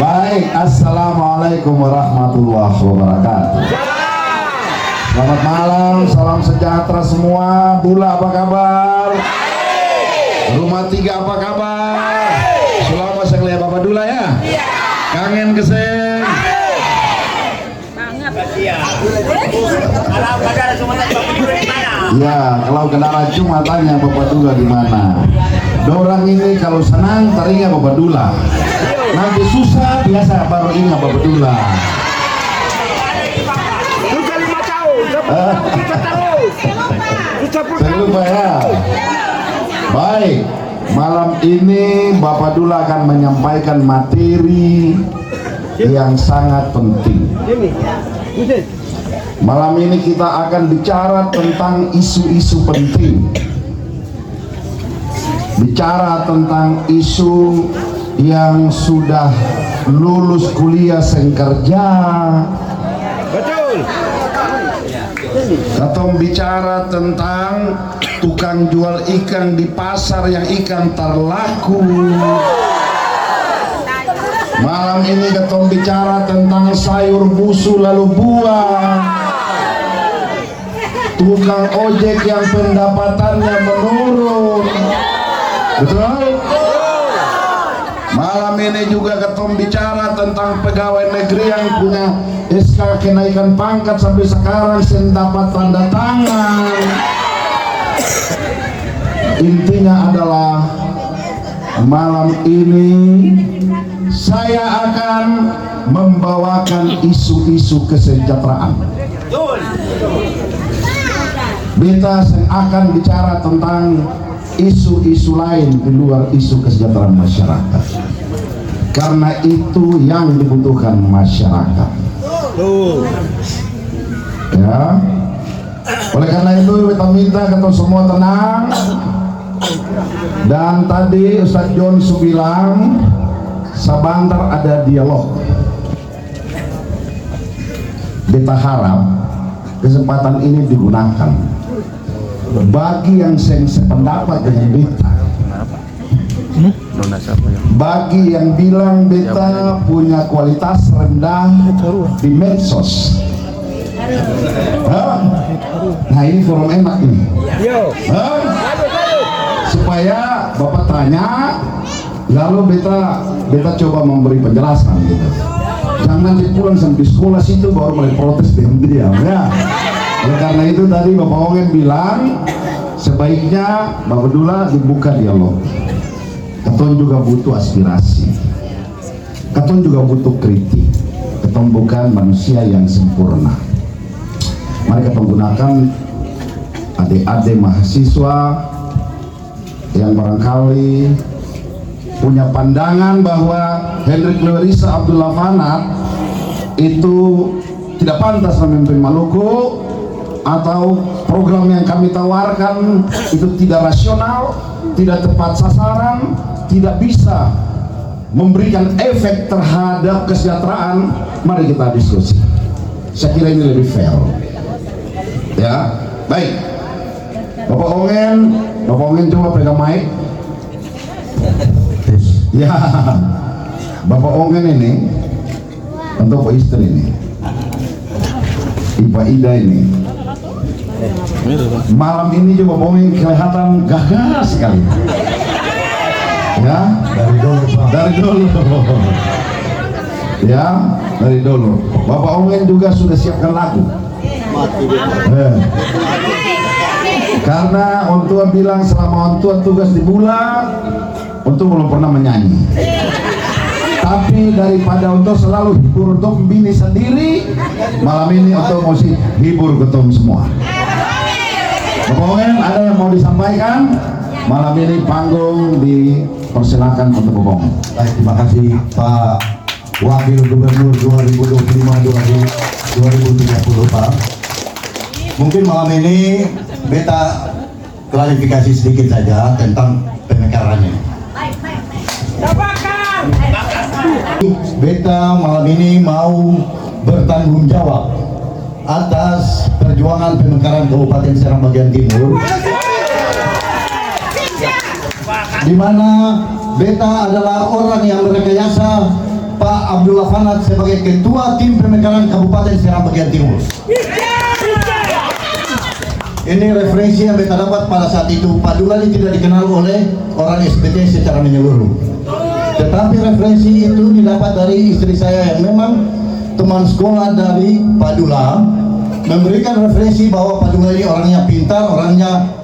Baik, assalamualaikum warahmatullahi wabarakatuh. Selamat malam, salam sejahtera semua. Bula apa kabar? Rumah tiga apa kabar? Selama saya lihat Bapak Dula ya. Kangen keseng. Ya, kalau kenal cuma tanya Bapak Dula di mana. Dorang ini kalau senang teringat Bapak Dula. Nanti susah biasa baru ingat Bapak Dula. Saya lupa ya. Baik, malam ini Bapak Dula akan menyampaikan materi yang sangat penting. Malam ini kita akan bicara tentang isu-isu penting. Bicara tentang isu yang sudah lulus kuliah sengkerja. Betul. Atau bicara tentang tukang jual ikan di pasar yang ikan terlaku. Malam ini kita bicara tentang sayur busuk lalu buah. Tukang ojek yang pendapatannya menurun. Betul? Malam ini juga kita bicara tentang pegawai negeri yang punya SK kenaikan pangkat sampai sekarang dapat tanda tangan. Intinya adalah malam ini saya akan membawakan isu-isu kesejahteraan. Beta akan bicara tentang isu-isu lain di luar isu kesejahteraan masyarakat, karena itu yang dibutuhkan masyarakat. Ya, oleh karena itu kita minta kita semua tenang. Dan tadi Ustadz John bilang sebentar ada dialog. Beta harap kesempatan ini digunakan bagi yang sependapat dengan beta, bagi yang bilang beta punya kualitas rendah di medsos. Nah ini forum enak nih. Supaya Bapak tanya, lalu beta coba memberi penjelasan gitu. Jangan nanti pulang sampai sekolah situ baru mulai protes dengan dia ya. Oleh karena itu tadi Bapak Ongen bilang sebaiknya Bapak Dula dibuka dialog. Keton juga butuh aspirasi, keton juga butuh kritik. Keton bukan manusia yang sempurna. Mari kita gunakan adik-adik mahasiswa yang barangkali punya pandangan bahwa Hendrik Lewerisa Abdullah Fanat itu tidak pantas memimpin Maluku, atau program yang kami tawarkan itu tidak rasional, tidak tepat sasaran, tidak bisa memberikan efek terhadap kesejahteraan. Mari kita diskusi. Saya kira ini lebih fair. Ya, baik. Bapak Ongen coba pegang mic. Ya, Bapak Ongen ini untuk Pak istri ini, Ibu Ida ini. Malam ini coba Bapak Ongen kelihatan gagah sekali. Ya, dari dulu. Ya, dari dulu. Bapak Ongen juga sudah siapkan lagu. Karena Ontua bilang selama Ontua tugas di Bula, Ontua belum pernah menyanyi. Tapi daripada Ontua selalu hibur untuk bini sendiri, malam ini Ontua mesti hibur ketum semua. Bapak Ongen, ada yang mau disampaikan? Malam ini panggung dipersilakan untuk Bapak Ongen. Baik, terima kasih Pak Wakil Gubernur 2025-2030 Pak. Mungkin malam ini beta klarifikasi sedikit saja tentang pemekarannya. Beta malam ini mau bertanggung jawab atas perjuangan pemekaran Kabupaten Serang bagian Timur, di mana beta adalah orang yang merekayasa Pak Abdullah Fanat sebagai Ketua Tim Pemekaran Kabupaten Serang Bagian Timur. Ini referensi yang kita dapat pada saat itu. Pak Dula ini tidak dikenal oleh orang SPT secara menyeluruh. Tetapi referensi itu didapat dari istri saya yang memang teman sekolah dari Pak Dula, memberikan referensi bahwa Pak Dula ini orangnya pintar, orangnya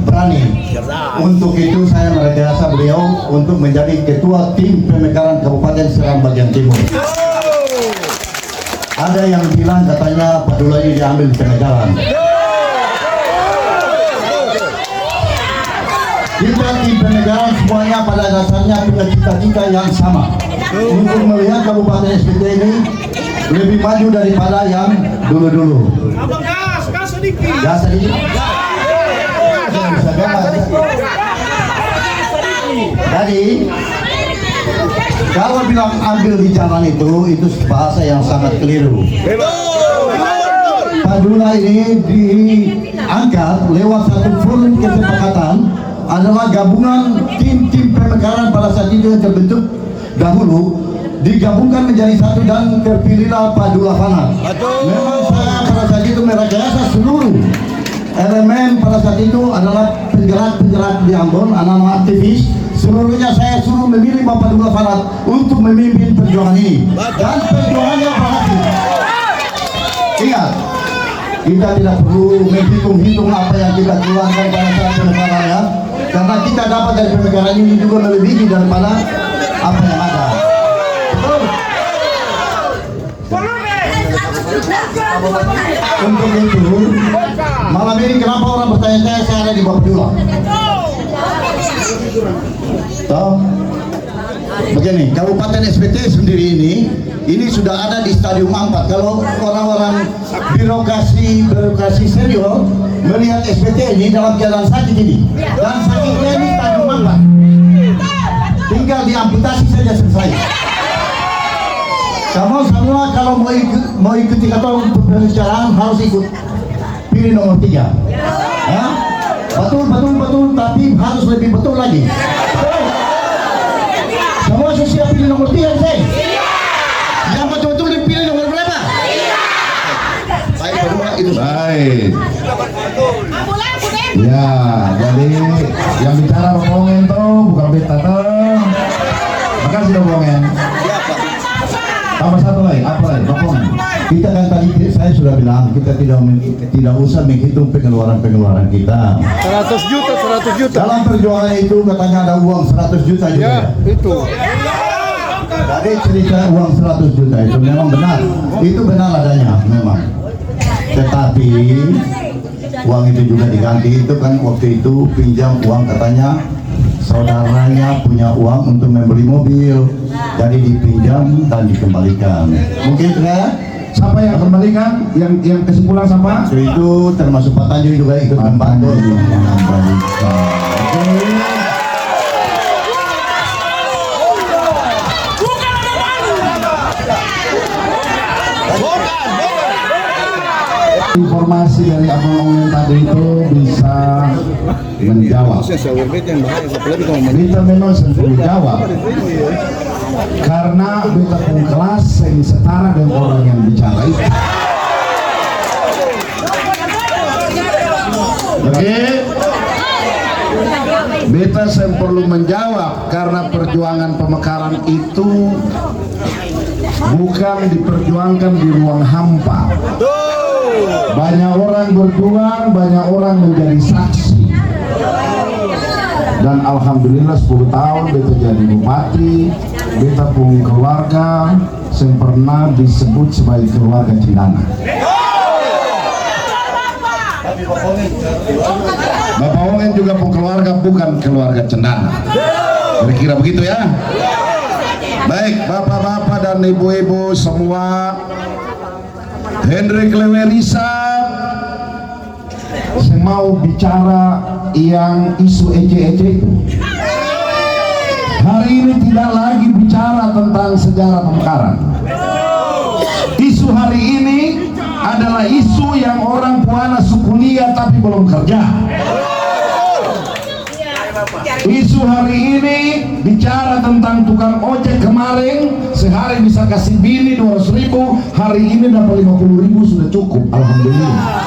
berani. Untuk itu saya merekayasa beliau untuk menjadi Ketua Tim Pemekaran Kabupaten Serang Bagian Timur. Ada yang bilang katanya Pak Dula ini diambil di tengah jalan. Kita tim penegaran semuanya pada dasarnya punya cita-cita yang sama untuk melihat Kabupaten SPT ini lebih maju daripada yang dulu-dulu. Ya sedikit. Jadi kalau bilang ambil di jalan itu bahasa yang sangat keliru. Pak Dula ini diangkat lewat satu forum kesepakatan adalah gabungan tim-tim pemekaran pada saat itu yang terbentuk dahulu digabungkan menjadi satu dan terpilihlah Pak Dula Fanat. Memang saya pada saat itu merekayasa seluruh elemen pada saat itu adalah penggerak-penggerak di Ambon, anak-anak aktivis. Seluruhnya saya suruh memilih Bapak Dula Fanat untuk memimpin perjuangan ini dan perjuangannya berhasil. Ingat, kita tidak perlu menghitung-hitung apa yang kita keluarkan pada saat pemekaran ya. Karena kita dapat dari pemekaran ini juga melebihi daripada apa yang ada. Betul? Untuk itu, malam ini kenapa orang bertanya-tanya saya ada di Bapak Dula? Tahu? Begini, Kabupaten SPT sendiri ini sudah ada di stadium 4. Kalau orang-orang birokrasi senior melihat SPT ini dalam keadaan sakit ini, dan sakitnya ini stadium 4, tinggal diamputasi saja selesai. Kamu semua kalau mau ikuti kata pembicaraan harus ikut pilih nomor 3 ya? Betul, tapi harus lebih betul lagi. Semua siap pilih nomor 3 saya? Yang betul-betul dipilih nomor berapa? Baik, berdua itu. Baik. Ya, jadi yang bicara Bongen tuh bukan beta tuh. Makasih dong Bongen. Tambah satu lagi, apa lagi? Bongen. Kita kan tadi saya sudah bilang kita tidak usah menghitung pengeluaran kita. 100 juta. Dalam perjuangan itu katanya ada uang 100 juta juga. Ya, itu. Jadi cerita uang 100 juta itu memang benar. Itu benar adanya memang. Tetapi uang itu juga diganti. Itu kan waktu itu pinjam uang katanya saudaranya punya uang untuk membeli mobil. Jadi dipinjam dan dikembalikan. Mungkin enggak? Siapa yang kembalikan? Yang kesimpulan sama? Itu termasuk Pak Tanjung juga ikut membantu. Informasi dari abang tadi itu bisa menjawab. Kita memang sendiri jawab karena beta pun kelas yang setara dengan orang yang bicara itu. Oke, beta saya perlu menjawab karena perjuangan pemekaran itu bukan diperjuangkan di ruang hampa. Banyak orang berjuang, banyak orang menjadi saksi. Dan alhamdulillah 10 tahun beta jadi bupati, beta pun keluarga yang pernah disebut sebagai keluarga Cendana. Bapak Ongen juga pun keluarga bukan keluarga Cendana. Kira-kira begitu ya. Baik bapak-bapak dan ibu-ibu semua, Hendrik Lewerisa, saya mau bicara yang isu ece-ece itu. Hari ini tidak lagi bicara tentang sejarah pemekaran. Isu hari ini adalah isu yang orang Puana kuliah tapi belum kerja. Isu hari ini bicara tentang tukang ojek kemarin sehari bisa kasih bini 200.000, hari ini dapat 50.000 sudah cukup, alhamdulillah.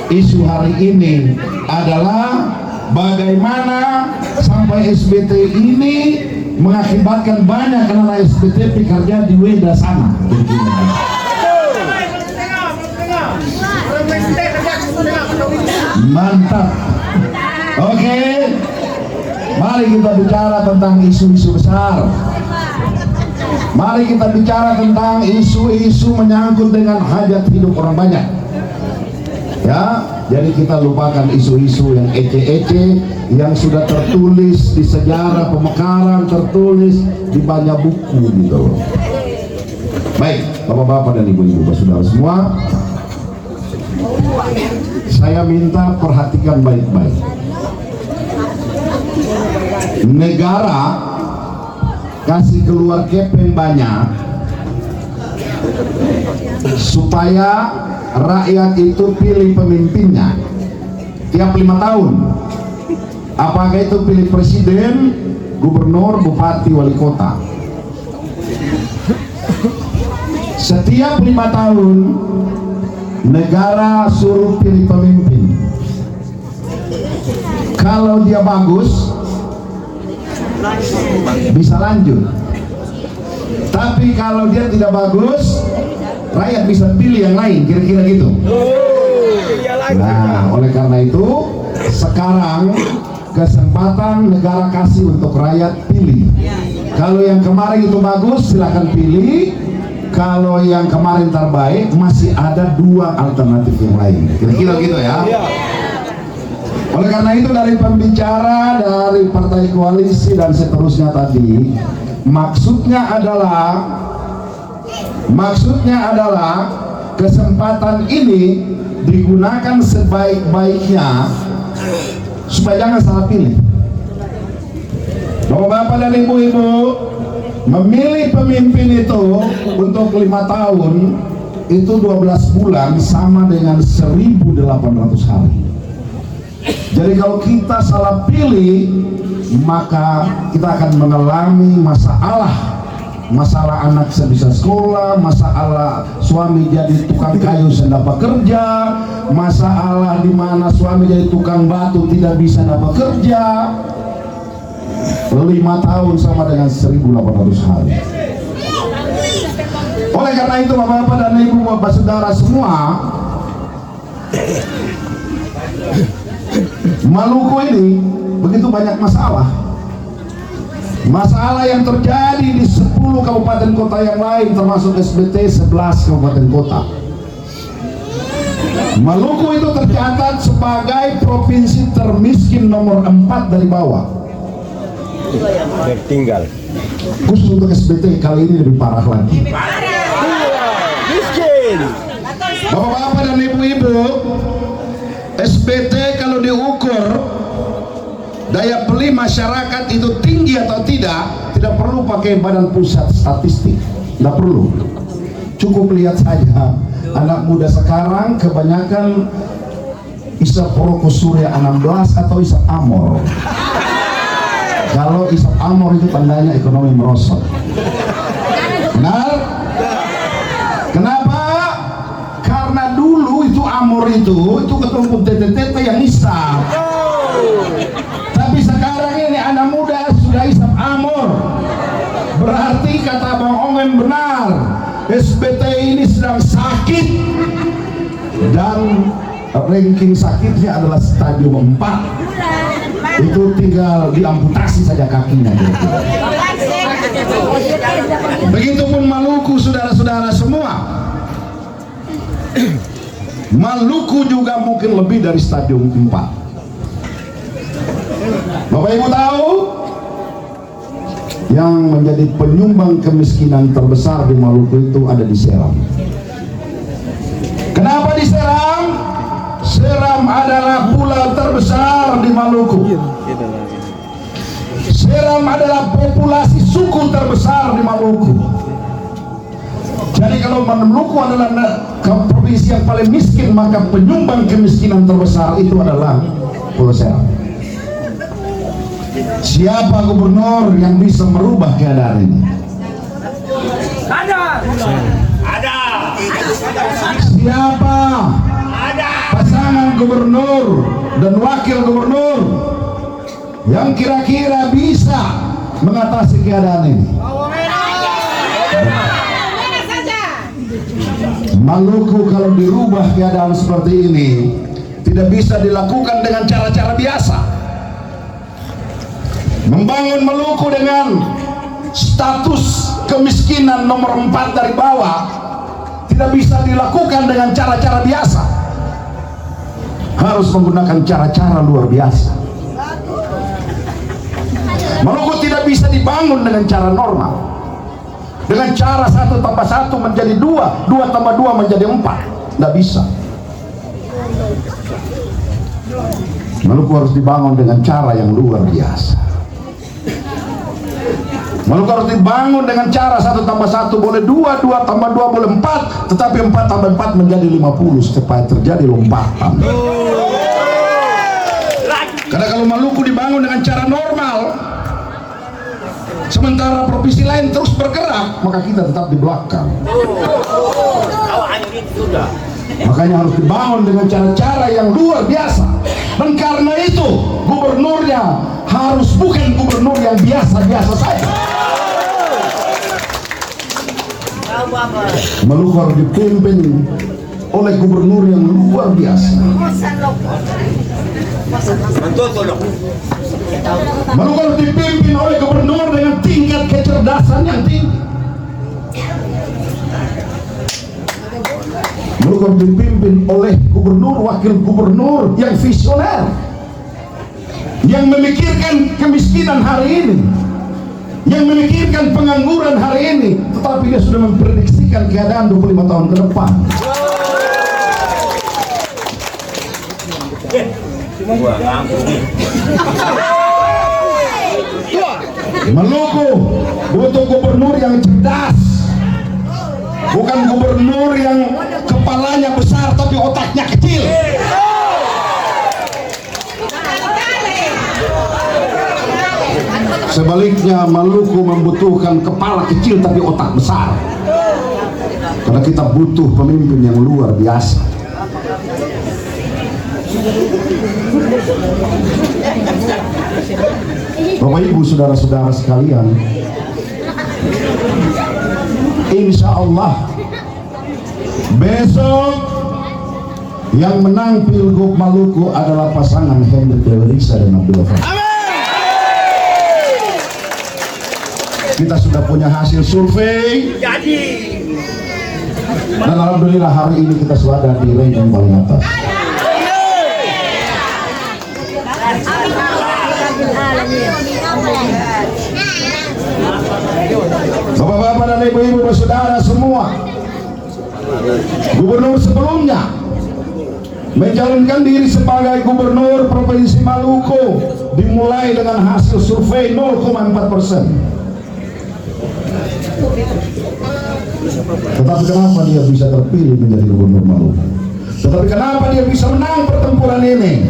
Isu hari ini adalah bagaimana sampai SBT ini mengakibatkan banyak anak SBT bekerja di Weda sana. Mantap. Oke, mari kita bicara tentang isu-isu besar. Mari kita bicara tentang isu-isu menyangkut dengan hajat hidup orang banyak. Ya, jadi kita lupakan isu-isu yang ece-ece yang sudah tertulis di sejarah pemekaran, tertulis di banyak buku gitu. Baik, bapak-bapak dan ibu-ibu, saudara semua, saya minta perhatikan baik-baik. Negara kasih keluar kepeng banyak supaya rakyat itu pilih pemimpinnya tiap 5 tahun. Apakah itu pilih presiden, gubernur, bupati, wali kota. Setiap 5 tahun negara suruh pilih pemimpin. Kalau dia bagus bisa lanjut, tapi kalau dia tidak bagus rakyat bisa pilih yang lain, kira-kira gitu. Nah, oleh karena itu sekarang kesempatan negara kasih untuk rakyat pilih. Kalau yang kemarin itu bagus silakan pilih, kalau yang kemarin terbaik masih ada 2 alternatif yang lain, kira-kira gitu ya. Oleh karena itu dari pembicara dari partai koalisi dan seterusnya tadi, maksudnya adalah kesempatan ini digunakan sebaik-baiknya supaya jangan salah pilih. Bapak-bapak dan ibu-ibu, memilih pemimpin itu untuk 5 tahun itu 12 bulan sama dengan 1.800 hari. Jadi kalau kita salah pilih maka kita akan mengalami masalah anak bisa sekolah, masalah suami jadi tukang kayu tidak dapat kerja, masalah di mana suami jadi tukang batu tidak bisa dapat kerja. 5 tahun sama dengan 1.800 hari. Oleh karena itu bapak-bapak dan ibu bapak saudara semua, Maluku ini begitu banyak masalah yang terjadi di 10 kabupaten kota yang lain termasuk SBT 11 kabupaten kota. Maluku itu tercatat sebagai provinsi termiskin nomor 4 dari bawah. Tertinggal. Khusus untuk SBT kali ini lebih parah lagi. Miskin. Bapak-bapak dan ibu-ibu, SBT kalau diukur daya beli masyarakat itu tinggi atau tidak perlu pakai Badan Pusat Statistik, tidak perlu. Cukup lihat saja anak muda sekarang kebanyakan isap rokok Surya 16 atau isap Amor. Kalau isap Amor itu tandanya ekonomi merosot. Benar? Kenapa? Karena dulu itu Amor itu ketumpuk tete-tete yang isap. Tapi sekarang ini anak muda sudah isap Amor. Berarti kata Bang Ongen benar, SBT ini sedang sakit dan ranking sakitnya adalah stadium 4. Itu tinggal diamputasi saja kakinya. Begitupun Maluku, saudara-saudara semua. Maluku juga mungkin lebih dari stadium 4. Bapak Ibu tahu yang menjadi penyumbang kemiskinan terbesar di Maluku itu ada di Seram. Kenapa di Seram? Seram adalah pulau terbesar di Maluku. Seram adalah populasi suku terbesar di Maluku. Jadi kalau Maluku adalah provinsi yang paling miskin, maka penyumbang kemiskinan terbesar itu adalah Pulau Seram. Siapa gubernur yang bisa merubah keadaan ini? Ada. Siapa pasangan gubernur dan wakil gubernur yang kira-kira bisa mengatasi keadaan ini? Maluku kalau dirubah keadaan seperti ini tidak bisa dilakukan dengan cara-cara biasa. Membangun Maluku dengan status kemiskinan nomor 4 dari bawah tidak bisa dilakukan dengan cara-cara biasa. Harus menggunakan cara-cara luar biasa. Maluku tidak bisa dibangun dengan cara normal, dengan cara 1 tambah 1 menjadi 2, 2 tambah 2 menjadi 4. Tidak bisa. Maluku harus dibangun dengan cara yang luar biasa. Maluku harus dibangun dengan cara 1 tambah 1 boleh 2, 2 tambah 2 boleh 4, tetapi 4 tambah 4 menjadi 50 supaya terjadi lompatan. Karena kalau Maluku dibangun dengan cara normal, sementara provinsi lain terus bergerak, maka kita tetap di belakang. Makanya harus dibangun dengan cara-cara yang luar biasa. Dan karena itu gubernurnya harus bukan gubernur yang biasa-biasa saja. Maluku harus dipimpin oleh gubernur yang luar biasa. Maluku harus dipimpin oleh gubernur dengan tingkat kecerdasan yang tinggi. Maluku harus dipimpin oleh gubernur, wakil gubernur yang visioner, yang memikirkan kemiskinan hari ini, yang memikirkan pengangguran hari ini, tetapi dia sudah memprediksikan keadaan 25 tahun ke depan. Maluku butuh gubernur yang cerdas, bukan gubernur yang kepalanya besar tapi otaknya kecil. Sebaliknya Maluku membutuhkan kepala kecil tapi otak besar. Karena kita butuh pemimpin yang luar biasa. Bapak Ibu saudara-saudara sekalian, insya Allah besok yang menang Pilgub Maluku adalah pasangan Hendrik Lewerisa dan Abdullah Fahrudin. Kita sudah punya hasil survei dan alhamdulillah hari ini kita sudah ada di ranking paling atas. Bapak-bapak dan ibu-ibu bersaudara semua, gubernur sebelumnya mencalonkan diri sebagai gubernur Provinsi Maluku dimulai dengan hasil survei 0,4%. Tetapi kenapa dia bisa terpilih menjadi gubernur Maluku? Tetapi kenapa dia bisa menang pertempuran ini?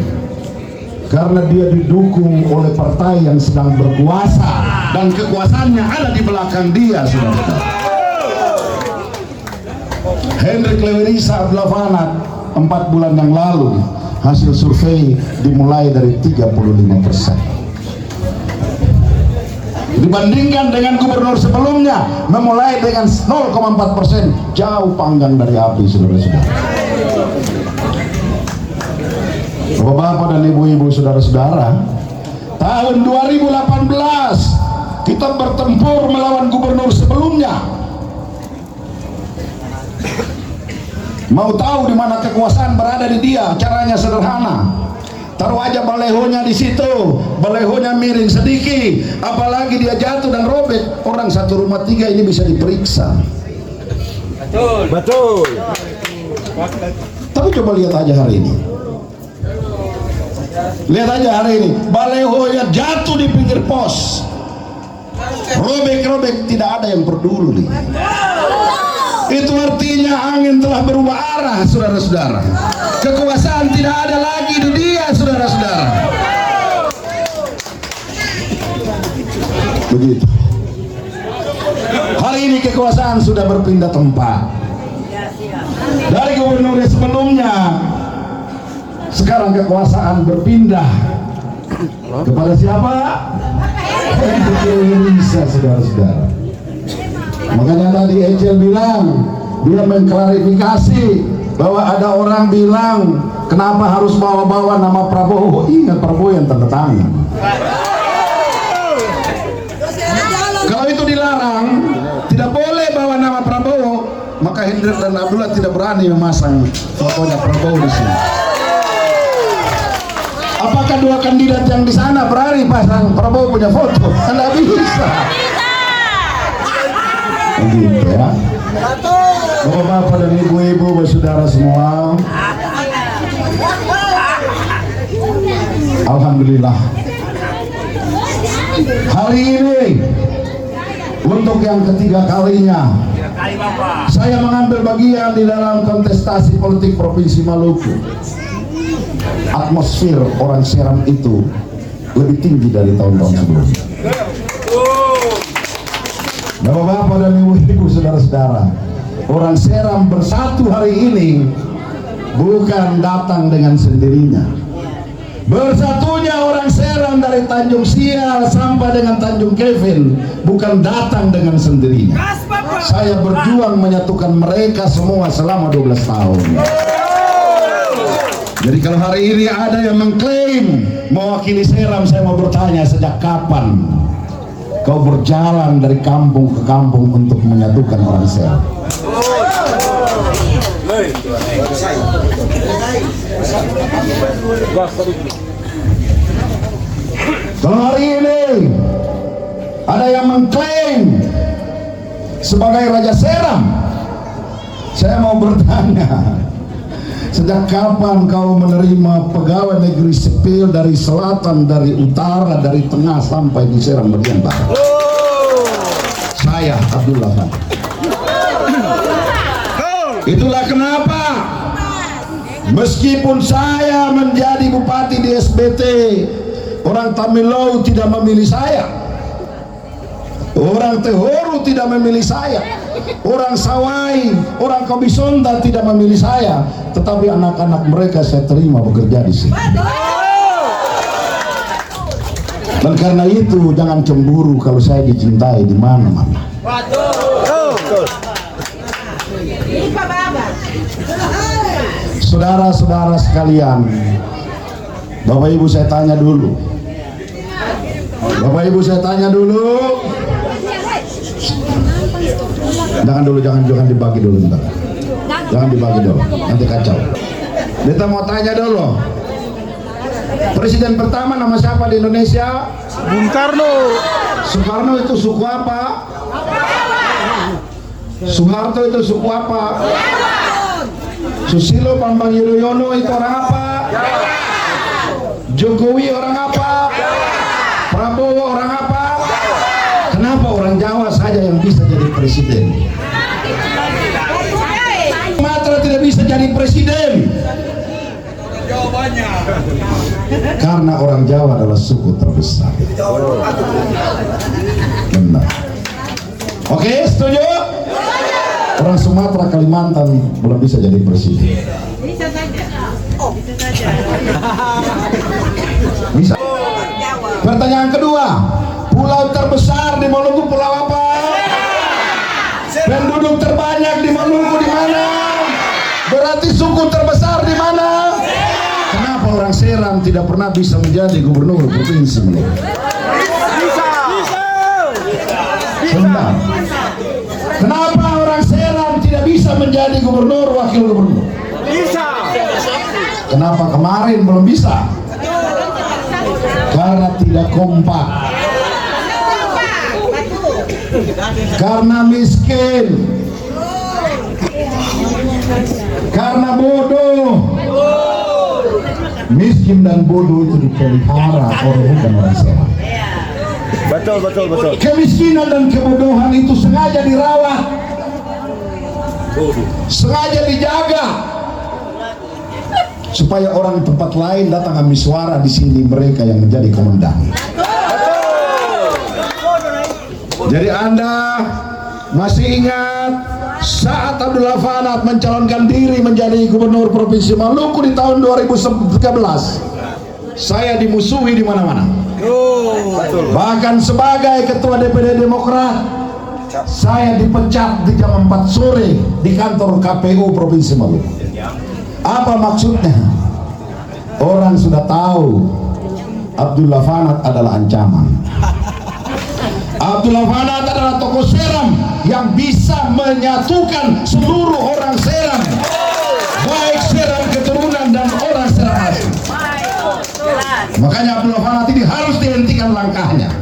Karena dia didukung oleh partai yang sedang berkuasa dan kekuasaannya ada di belakang dia, saudara. Hendrik Lewerisa Abdullah Fahrudin 4 bulan yang lalu hasil survei dimulai dari 35%. Dibandingkan dengan gubernur sebelumnya memulai dengan 0,4%, jauh panggang dari api, saudara-saudara. Bapak-bapak dan ibu-ibu saudara-saudara, tahun 2018 kita bertempur melawan gubernur sebelumnya. Mau tahu di mana kekuasaan berada di dia? Caranya sederhana. Taruh aja balehonya di situ, balehonya miring sedikit, apalagi dia jatuh dan robek, orang satu rumah 3 ini bisa diperiksa. Betul. Tapi coba lihat aja hari ini. Lihat aja hari ini, balehonya jatuh di pinggir pos, robek-robek, tidak ada yang peduli. Itu artinya angin telah berubah arah, saudara-saudara. Kekuasaan tidak ada lagi di dia, saudara-saudara. Begitu. Hari ini kekuasaan sudah berpindah tempat. Dari gubernur yang sebelumnya, sekarang kekuasaan berpindah kepada siapa? Indonesia, saudara-saudara. Makanya tadi Ecel bilang, dia mengklarifikasi bahwa ada orang bilang kenapa harus bawa-bawa nama Prabowo. Ingat Prabowo yang tanda tangan. Kalau itu dilarang, tidak boleh bawa nama Prabowo, maka Hendrik dan Abdullah tidak berani memasang fotonya Prabowo di sini. Apakah dua kandidat yang di sana berani pasang Prabowo punya foto? Tidak bisa. Begitu ya. Bapak-bapak dan ibu-ibu, saudara semua, alhamdulillah hari ini untuk yang ketiga kalinya saya mengambil bagian di dalam kontestasi politik Provinsi Maluku. Atmosfer orang Seram itu lebih tinggi dari tahun-tahun sebelumnya. Bapak-bapak dan ibu-ibu, saudara-saudara, orang Seram bersatu hari ini bukan datang dengan sendirinya. Bersatunya orang Seram dari Tanjung Sial sampai dengan Tanjung Kevin bukan datang dengan sendirinya. Saya berjuang menyatukan mereka semua selama 12 tahun. Jadi kalau hari ini ada yang mengklaim mewakili Seram, saya mau bertanya, sejak kapan kau berjalan dari kampung ke kampung untuk menyatukan orang Seram? Kalau hari ini ada yang mengklaim sebagai Raja Seram, saya mau bertanya, sejak kapan kau menerima pegawai negeri sipil dari selatan, dari utara, dari tengah sampai di Seram bagian barat? Saya Abdullah Khan. Itulah kenapa meskipun saya menjadi bupati di SBT, orang Tamilau tidak memilih saya, orang Tehoru tidak memilih saya, orang Sawai, orang Kobisonda tidak memilih saya, tetapi anak-anak mereka saya terima bekerja di sini. Dan karena itu jangan cemburu kalau saya dicintai di mana-mana. Saudara-saudara sekalian, Bapak Ibu saya tanya dulu. Bapak Ibu saya tanya dulu. Jangan dibagi dulu bentar. Jangan dibagi dulu, nanti kacau. Kita mau tanya dulu. Presiden pertama nama siapa di Indonesia? Bung Karno. Soekarno itu suku apa? Soeharto itu suku apa? Susilo Bambang Yudhoyono itu orang apa? Jokowi orang apa? Prabowo orang apa? Kenapa orang Jawa saja yang bisa jadi presiden? Sumatera tidak bisa jadi presiden. Jawabannya karena orang Jawa adalah suku terbesar. Benar. Oke, setuju? Orang Sumatera, Kalimantan belum bisa jadi presiden. Bisa saja. Bisa saja. Bisa. Pertanyaan kedua, pulau terbesar di Maluku pulau apa? Penduduk terbanyak di Maluku di mana? Berarti suku terbesar di mana? Kenapa orang Seram tidak pernah bisa menjadi gubernur provinsi Maluku? Sebentar. Kenapa orang Seram tidak bisa menjadi gubernur, wakil gubernur? Bisa. Kenapa kemarin belum bisa? Karena tidak kompak. Karena miskin. Karena bodoh. Miskin dan bodoh itu dipelihara oleh bukan orang Seram. Betul. Kemiskinan dan kebodohan itu sengaja dirawat, sengaja dijaga, supaya orang tempat lain datang ambil suara di sini, mereka yang menjadi komandan. Jadi Anda masih ingat saat Abdullah Fanat mencalonkan diri menjadi gubernur Provinsi Maluku di tahun 2013, saya dimusuhi di mana-mana. Bahkan sebagai ketua DPD Demokrat, saya dipecat di jam 4 sore di kantor KPU Provinsi Maluku. Apa maksudnya? Orang sudah tahu Abdullah Fanat adalah ancaman. Abdullah Fanat adalah tokoh Seram yang bisa menyatukan seluruh orang Seram, baik Seram keturunan dan orang Seram asli. Makanya Abdullah Fanat ini harus dihentikan langkahnya.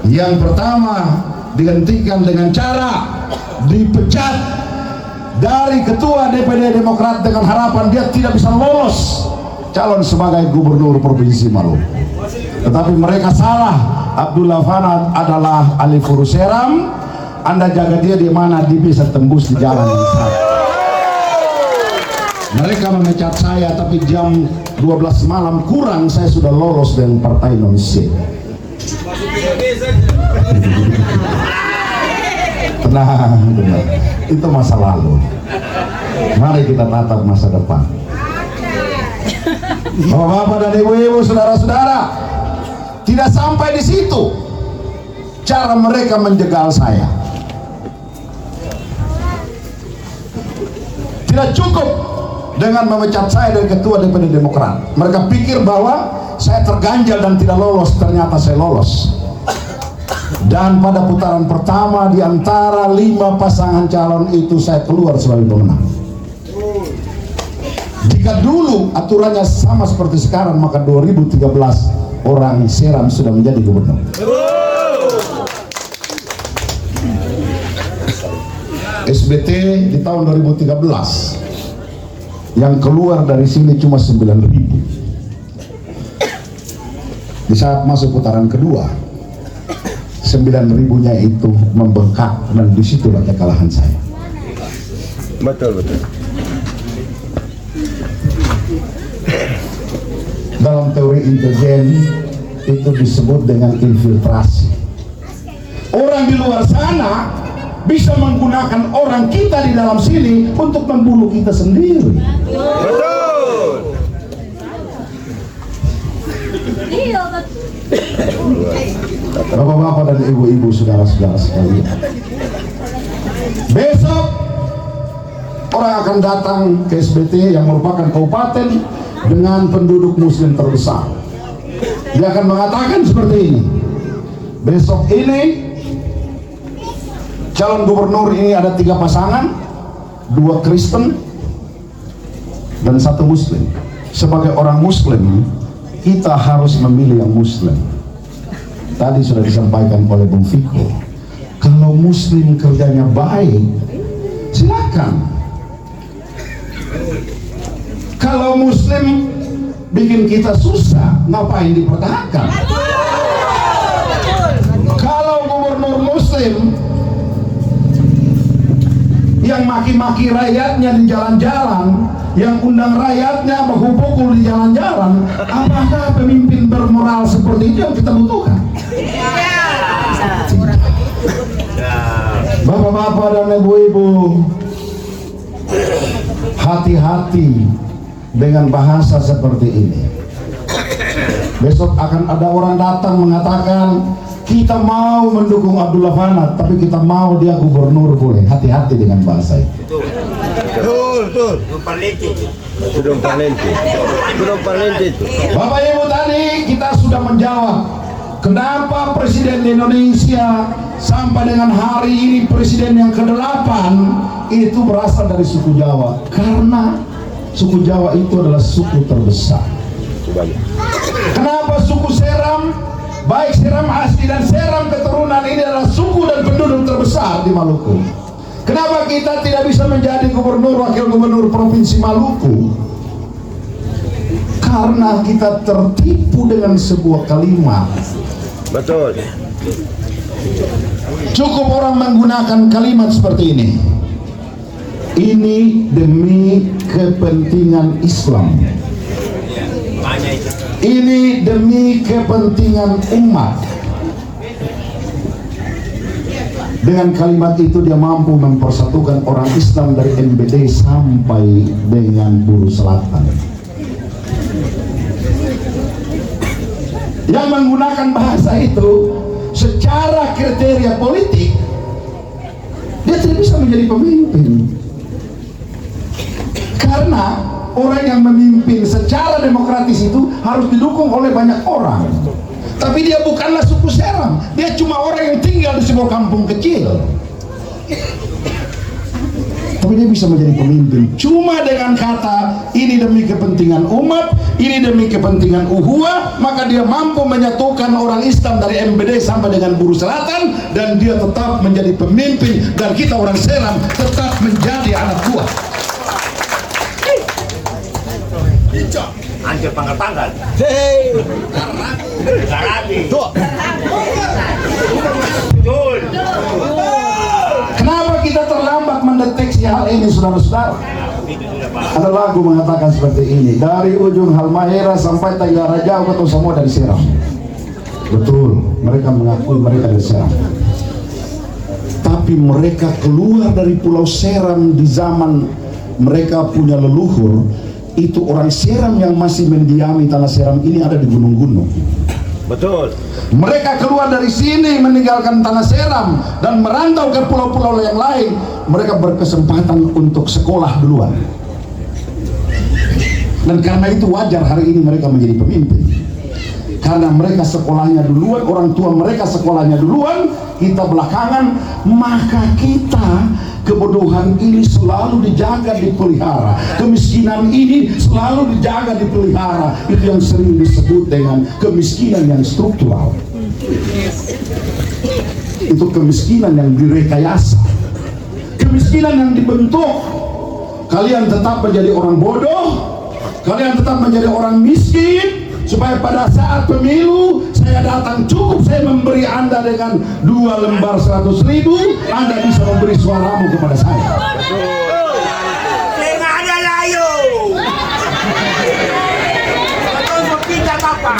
Yang pertama, dihentikan dengan cara dipecat dari ketua DPD Demokrat dengan harapan dia tidak bisa lolos calon sebagai gubernur Provinsi Maluku. Tetapi mereka salah. Abdullah Fanat adalah ahli Furus Seram. Anda jaga dia di mana dia bisa tembus di jalan yang salah. Mereka memecat saya, tapi jam 12 malam kurang saya sudah lolos dengan Partai Indonesia. Tenang, itu masa lalu. Mari kita tatap masa depan. Bapak-bapak dan ibu-ibu, saudara-saudara, tidak sampai di situ cara mereka menjegal saya. Tidak cukup dengan memecat saya dari ketua DPD Demokrat. Mereka pikir bahwa saya terganjal dan tidak lolos. Ternyata saya lolos. Dan pada putaran pertama di antara 5 pasangan calon itu saya keluar sebagai pemenang. Jika dulu aturannya sama seperti sekarang, maka 2013 orang Seram sudah menjadi gubernur. SBT di tahun 2013 yang keluar dari sini cuma 9.000. Di saat masuk putaran kedua, 9.000-nya itu membengkak, dan disitulah kekalahan saya. Betul. Dalam teori intelijen itu disebut dengan infiltrasi. Orang di luar sana bisa menggunakan orang kita di dalam sini untuk membunuh kita sendiri. Betul. Bapak-bapak dan ibu-ibu, saudara-saudara sekalian, besok orang akan datang ke SBT yang merupakan kabupaten dengan penduduk muslim terbesar. Dia akan mengatakan seperti ini: besok ini calon gubernur ini ada 3 pasangan, 2 Kristen dan 1 Muslim. Sebagai orang Muslim, kita harus memilih yang Muslim. Tadi sudah disampaikan oleh Bung Fiko, kalau Muslim kerjanya baik, silakan. Kalau Muslim bikin kita susah, ngapain dipertahankan? Kalau gubernur Muslim yang maki-maki rakyatnya di jalan-jalan, yang undang rakyatnya bahu-pukul di jalan-jalan, apakah pemimpin bermoral seperti itu yang kita butuhkan? Bapak-bapak dan ibu-ibu, hati-hati dengan bahasa seperti ini. Besok akan ada orang datang mengatakan, kita mau mendukung Abdullah Fanat, tapi kita mau dia gubernur, boleh. Hati-hati dengan bahasa itu. Betul. Belum parlente itu. Bapak Ibu, tadi kita sudah menjawab kenapa Presiden Indonesia sampai dengan hari ini Presiden yang ke-8 itu berasal dari suku Jawa. Karena suku Jawa itu adalah suku terbesar. Kenapa suku Seram, baik Seram asli dan Seram keturunan, ini adalah suku dan penduduk terbesar di Maluku? Kenapa kita tidak bisa menjadi gubernur, wakil gubernur Provinsi Maluku? Karena kita tertipu dengan sebuah kalimat. Betul. Cukup orang menggunakan kalimat seperti ini: ini demi kepentingan Islam, ini demi kepentingan umat. Dengan kalimat itu dia mampu mempersatukan orang Islam dari MBD sampai dengan Buru Selatan. Yang menggunakan bahasa itu secara kriteria politik dia tidak bisa menjadi pemimpin, karena orang yang memimpin secara demokratis itu harus didukung oleh banyak orang. Tapi dia bukanlah suku Seram, dia cuma orang yang tinggal di sebuah kampung kecil. Tapi dia bisa menjadi pemimpin cuma dengan kata ini demi kepentingan umat, ini demi kepentingan uhuah, maka dia mampu menyatukan orang Islam dari MBD sampai dengan Buru Selatan, dan dia tetap menjadi pemimpin, dan kita orang Seram tetap menjadi anak buah. Anjir pangkat-pangkat. Kenapa kita terlambat mendeteksi hal ini, saudara-saudara? Ada lagu mengatakan seperti ini, dari ujung Halmahera sampai Tenggara Jauh atau semua dari Seram. Betul, mereka mengakui mereka dari Seram. Tapi mereka keluar dari Pulau Seram di zaman mereka punya leluhur. Itu orang Seram yang masih mendiami tanah Seram ini ada di gunung-gunung. Betul. Mereka keluar dari sini meninggalkan tanah Seram dan merantau ke pulau-pulau yang lain. Mereka berkesempatan untuk sekolah duluan. Dan karena itu wajar hari ini mereka menjadi pemimpin. Karena mereka sekolahnya duluan, orang tua mereka sekolahnya duluan, kita belakangan, maka kita kebodohan ini selalu dijaga, dipelihara. Kemiskinan ini selalu dijaga, dipelihara. Itu yang sering disebut dengan kemiskinan yang struktural. Itu kemiskinan yang direkayasa, kemiskinan yang dibentuk. Kalian tetap menjadi orang bodoh, kalian tetap menjadi orang miskin, supaya pada saat pemilu saya datang cukup saya memberi Anda dengan 2 lembar 100.000, Anda bisa memberi suaramu kepada saya. Saya nggak ada layu. Betul kita apa?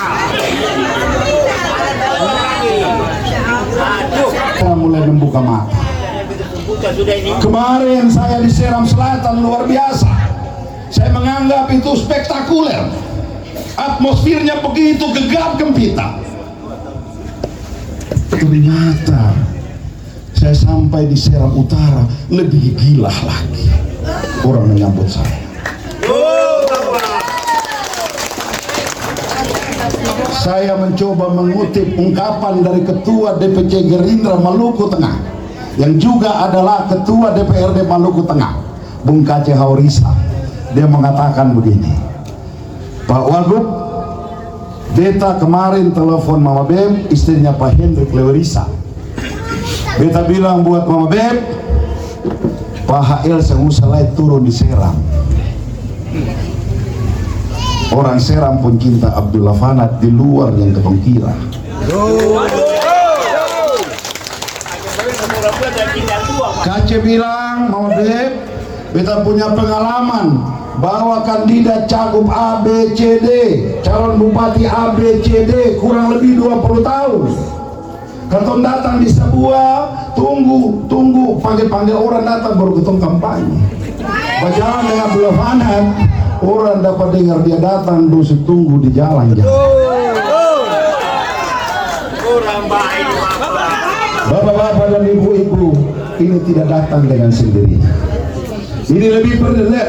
Saya mulai membuka mata. Kemarin saya di Seram Selatan luar biasa. Saya menganggap itu spektakuler. Atmosfernya begitu gegap gempita. Ternyata saya sampai di Seram Utara lebih gila lagi orang menyambut saya. Saya mencoba mengutip ungkapan dari Ketua DPC Gerindra Maluku Tengah, yang juga adalah Ketua DPRD Maluku Tengah, Bung Kace Haurisa. Dia mengatakan begini, Pak Wagub, beta kemarin telepon Mama Beb, istrinya Pak Hendrik Lewerisa. Beta bilang buat Mama Beb, Pak HL Sengusalai turun di Seram. Orang Seram pun cinta Abdullah Fanat di luar yang ketong kira. Kace bilang, Mama Beb, beta punya pengalaman bahwa kandidat cagup ABCD, calon bupati ABCD kurang lebih 20 tahun. Ketong datang di sebuah, tunggu, panggil orang datang baru ketong kampanye. Berjalan dengan Abdullah Fanat, orang dapat dengar dia datang, terus tunggu di jalan. Kurang baik. Bapak-bapak dan ibu-ibu, ini tidak datang dengan sendirinya. Ini lebih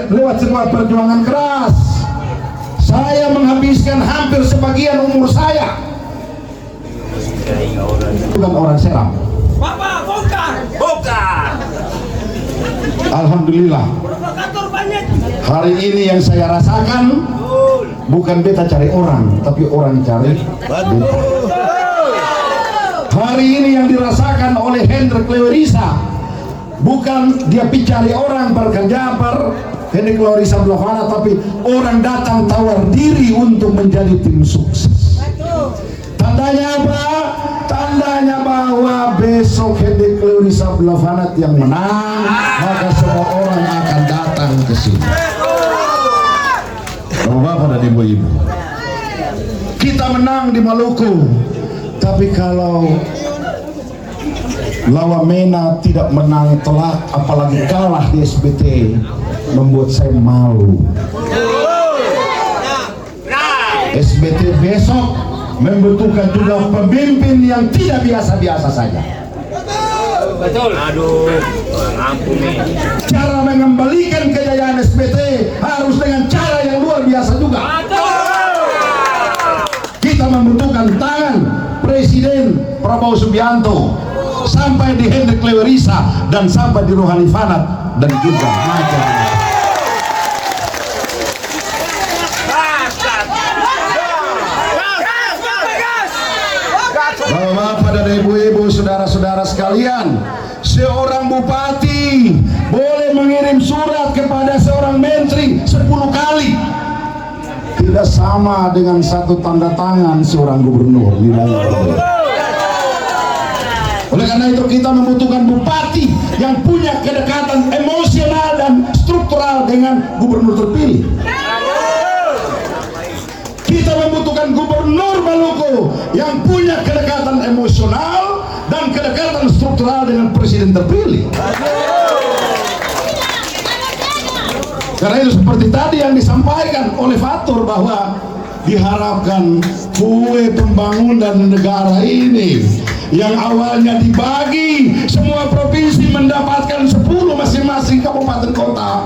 lewat sebuah perjuangan keras. Saya menghabiskan hampir sebagian umur saya. Bukan orang Seram. Bapak, bongkar. Alhamdulillah. Hari ini yang saya rasakan bukan beta cari orang, tapi orang cari beta. Hari ini yang dirasakan oleh Hendrik Lewerisa, bukan dia cari orang berkerja Hendrik Lewerisa Blavana, tapi orang datang tawar diri untuk menjadi tim sukses. Tandanya apa? Tandanya bahwa besok Hendrik Lewerisa Blavana yang menang, maka semua orang akan datang ke sini. Bapak-bapak dan ibu-ibu, kita menang di Maluku, tapi kalau Lawamena tidak menang telak, apalagi kalah di SBT, membuat saya malu. SBT besok membutuhkan juga pemimpin yang tidak biasa-biasa saja. Betul. Aduh, ampun nih. Cara mengembalikan kejayaan SBT harus dengan cara yang luar biasa juga. Kita membutuhkan tangan Presiden Prabowo Subianto sampai di Hendrik Lewerisa dan sampai di Rohani Fanat dan juga Maja. Bapak-bapak dan ibu-ibu, saudara-saudara sekalian, seorang bupati boleh mengirim surat kepada seorang menteri 10 kali. Tidak sama dengan satu tanda tangan seorang gubernur. Oleh karena itu kita membutuhkan bupati yang punya kedekatan emosional dan struktural dengan gubernur terpilih. Kita membutuhkan gubernur Maluku yang punya kedekatan emosional dan kedekatan struktural dengan presiden terpilih. Karena itu seperti tadi yang disampaikan oleh Fatur bahwa diharapkan kue pembangunan negara ini yang awalnya dibagi semua provinsi mendapatkan 10 masing-masing kabupaten kota,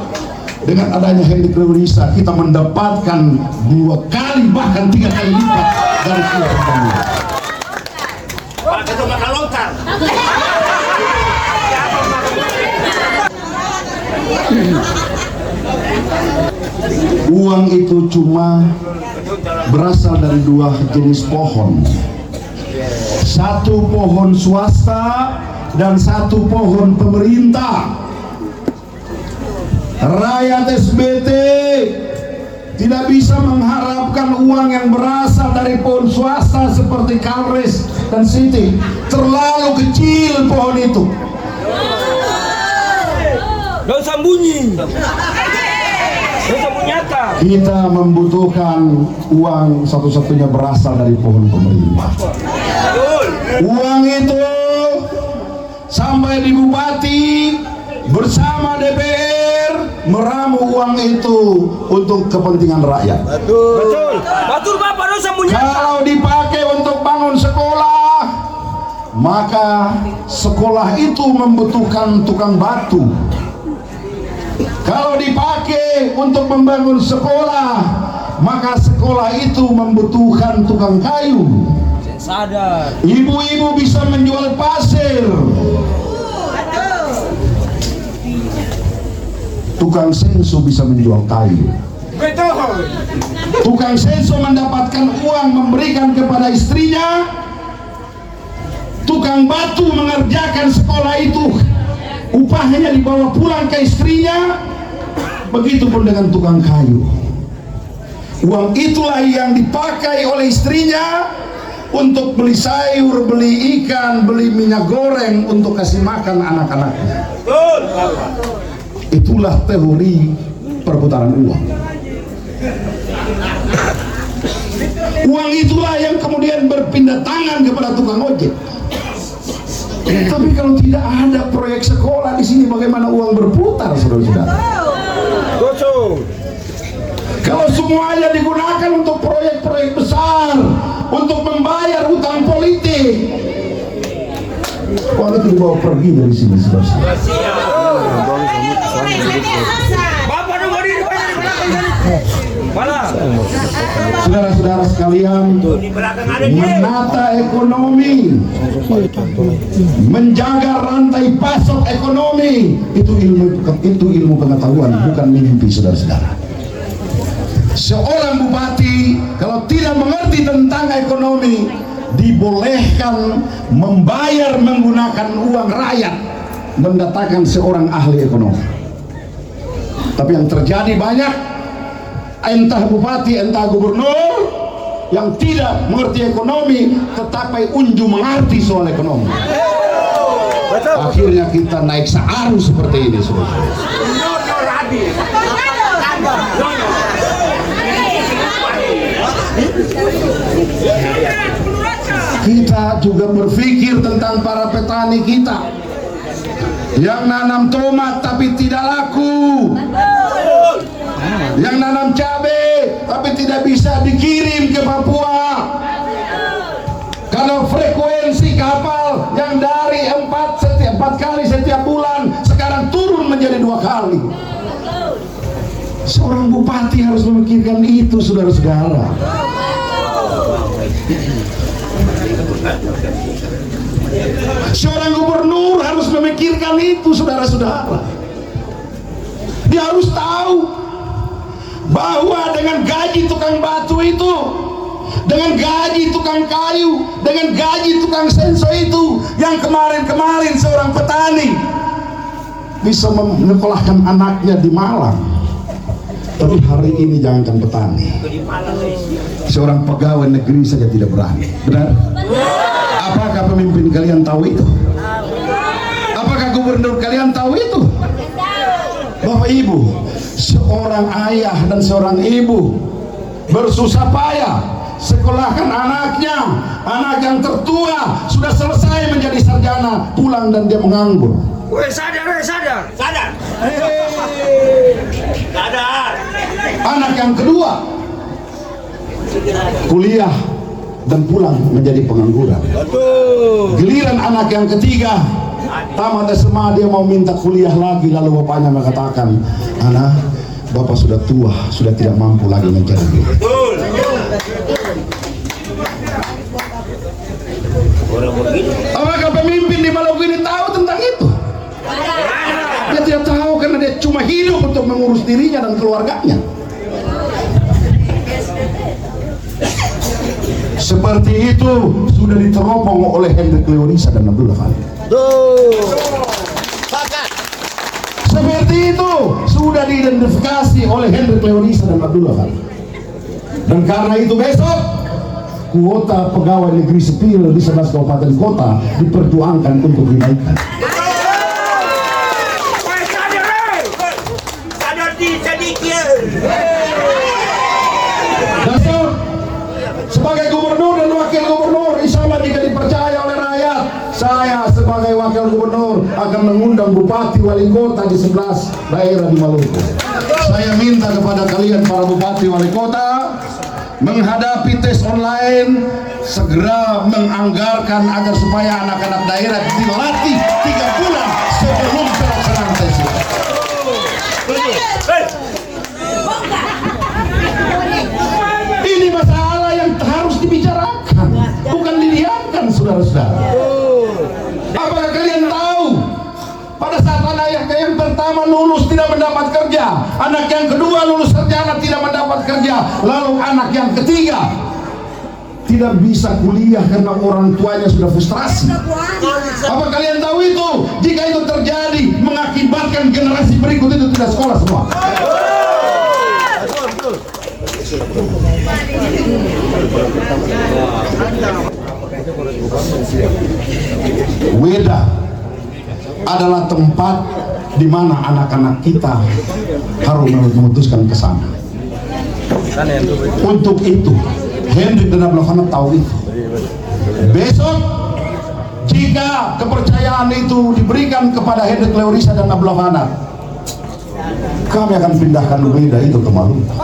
dengan adanya Hendrik Lewerisa kita mendapatkan 2 kali bahkan 3 kali lipat dari kue pembangunan. Pak itu bakal lontar. Uang itu cuma berasal dari 2 jenis pohon, 1 pohon swasta dan 1 pohon pemerintah. Rakyat SBT tidak bisa mengharapkan uang yang berasal dari pohon swasta seperti Kalres dan City. Terlalu kecil pohon itu. Daun sambunyi. Daun sambunyiata. Kita membutuhkan uang satu-satunya berasal dari pohon pemerintah. Uang itu sampai di bupati bersama DPR meramu uang itu untuk kepentingan rakyat. Betul. Betul Bapak, daun sambunyiata. Kalau dipakai untuk bangun sekolah, maka sekolah itu membutuhkan tukang batu. Kalau dipakai untuk membangun sekolah, maka sekolah itu membutuhkan tukang kayu. Sadar. Ibu-ibu bisa menjual pasir. Tukang senso bisa menjual kayu. Betul. Tukang senso mendapatkan uang memberikan kepada istrinya. Tukang batu mengerjakan sekolah itu, upahnya dibawa pulang ke istrinya. Begitupun dengan tukang kayu. Uang itulah yang dipakai oleh istrinya untuk beli sayur, beli ikan, beli minyak goreng untuk kasih makan anak-anaknya. Itulah teori perputaran uang. Uang itulah yang kemudian berpindah tangan kepada tukang ojek. Tapi kalau tidak ada proyek sekolah di sini, bagaimana uang berputar, saudara-saudara? Kalau semuanya digunakan untuk proyek-proyek besar, untuk membayar hutang politik, uang itu dibawa pergi dari sini, saudara-saudara. Bapak nomor ini mana? Saudara-saudara sekalian, menata ekonomi, menjaga rantai pasok ekonomi, itu ilmu pengetahuan, bukan mimpi, saudara-saudara. Seorang bupati kalau tidak mengerti tentang ekonomi, dibolehkan membayar menggunakan uang rakyat, mendatangkan seorang ahli ekonomi. Tapi yang terjadi banyak, entah bupati, entah gubernur yang tidak mengerti ekonomi, tetapi unju mengerti soal ekonomi. Akhirnya kita naik searus seperti ini, saudara. Kita juga berpikir tentang para petani kita yang nanam tomat tapi tidak laku, yang nanam cabai tapi tidak bisa dikirim ke Papua karena frekuensi kapal yang dari 4 kali setiap bulan sekarang turun menjadi 2 kali. Seorang bupati harus memikirkan itu, saudara-saudara. Seorang gubernur harus memikirkan itu, saudara-saudara. Dia harus tahu bahwa dengan gaji tukang batu itu, dengan gaji tukang kayu, dengan gaji tukang senso itu, yang kemarin-kemarin seorang petani bisa menyekolahkan anaknya di Malang, tapi hari ini jangankan petani, seorang pegawai negeri saja tidak berani. Benar? Apakah pemimpin kalian tahu itu? Apakah gubernur kalian tahu itu? Bapak Ibu, seorang ayah dan seorang ibu bersusah payah sekolahkan anaknya. Anak yang tertua sudah selesai menjadi sarjana, pulang dan dia menganggur. Weh, sadar. Sadar. Sadar. Anak yang kedua kuliah dan pulang menjadi pengangguran. Giliran anak yang ketiga tamat SMA, dia mau minta kuliah lagi, lalu bapaknya mengatakan, anak, bapak sudah tua, sudah tidak mampu lagi mencari duit. Betul. Orang begitu. Apakah pemimpin di Maluku ini tahu tentang itu? Dia tidak tahu karena dia cuma hidup untuk mengurus dirinya dan keluarganya. Seperti itu sudah diteropong oleh Hendrik Leonisa dan Abdullah Khalid. Seperti itu sudah diidentifikasi oleh Hendrik Leonisa dan Abdullah Khalid. Dan karena itu besok kuota pegawai negeri sipil di 11 kabupaten kota diperjuangkan untuk dinaikkan. Sadar sedikit. Besok sebagai gubernur dan wakil gubernur, insya Allah jika dipercaya oleh rakyat, saya sebagai wakil gubernur akan mengundang bupati wali kota di 11 daerah di Maluku. Saya minta kepada kalian para bupati wali kota menghadapi tes online, segera menganggarkan agar supaya anak-anak daerah dilatih 3 bulan sebelum pelaksanaan tes itu. Ini masalah yang harus dibicarakan, bukan didiamkan, saudara-saudara. Apakah kalian tahu pada saat anak yang pertama lulus tidak mendapat kerja, anak yang kedua lulus sarjana tidak mendapat kerja, lalu anak yang ketiga tidak bisa kuliah karena orang tuanya sudah frustrasi? Apa kalian tahu itu? Jika itu terjadi, mengakibatkan generasi berikut itu tidak sekolah semua. Weda adalah tempat di mana anak-anak kita harus memutuskan ke sana. Untuk itu, Hendrik dan Abdullah Khalid tahu itu. Besok, jika kepercayaan itu diberikan kepada Hendrik Leonisa dan Abdullah Khalid, kami akan pindahkan Weda itu ke Maluku.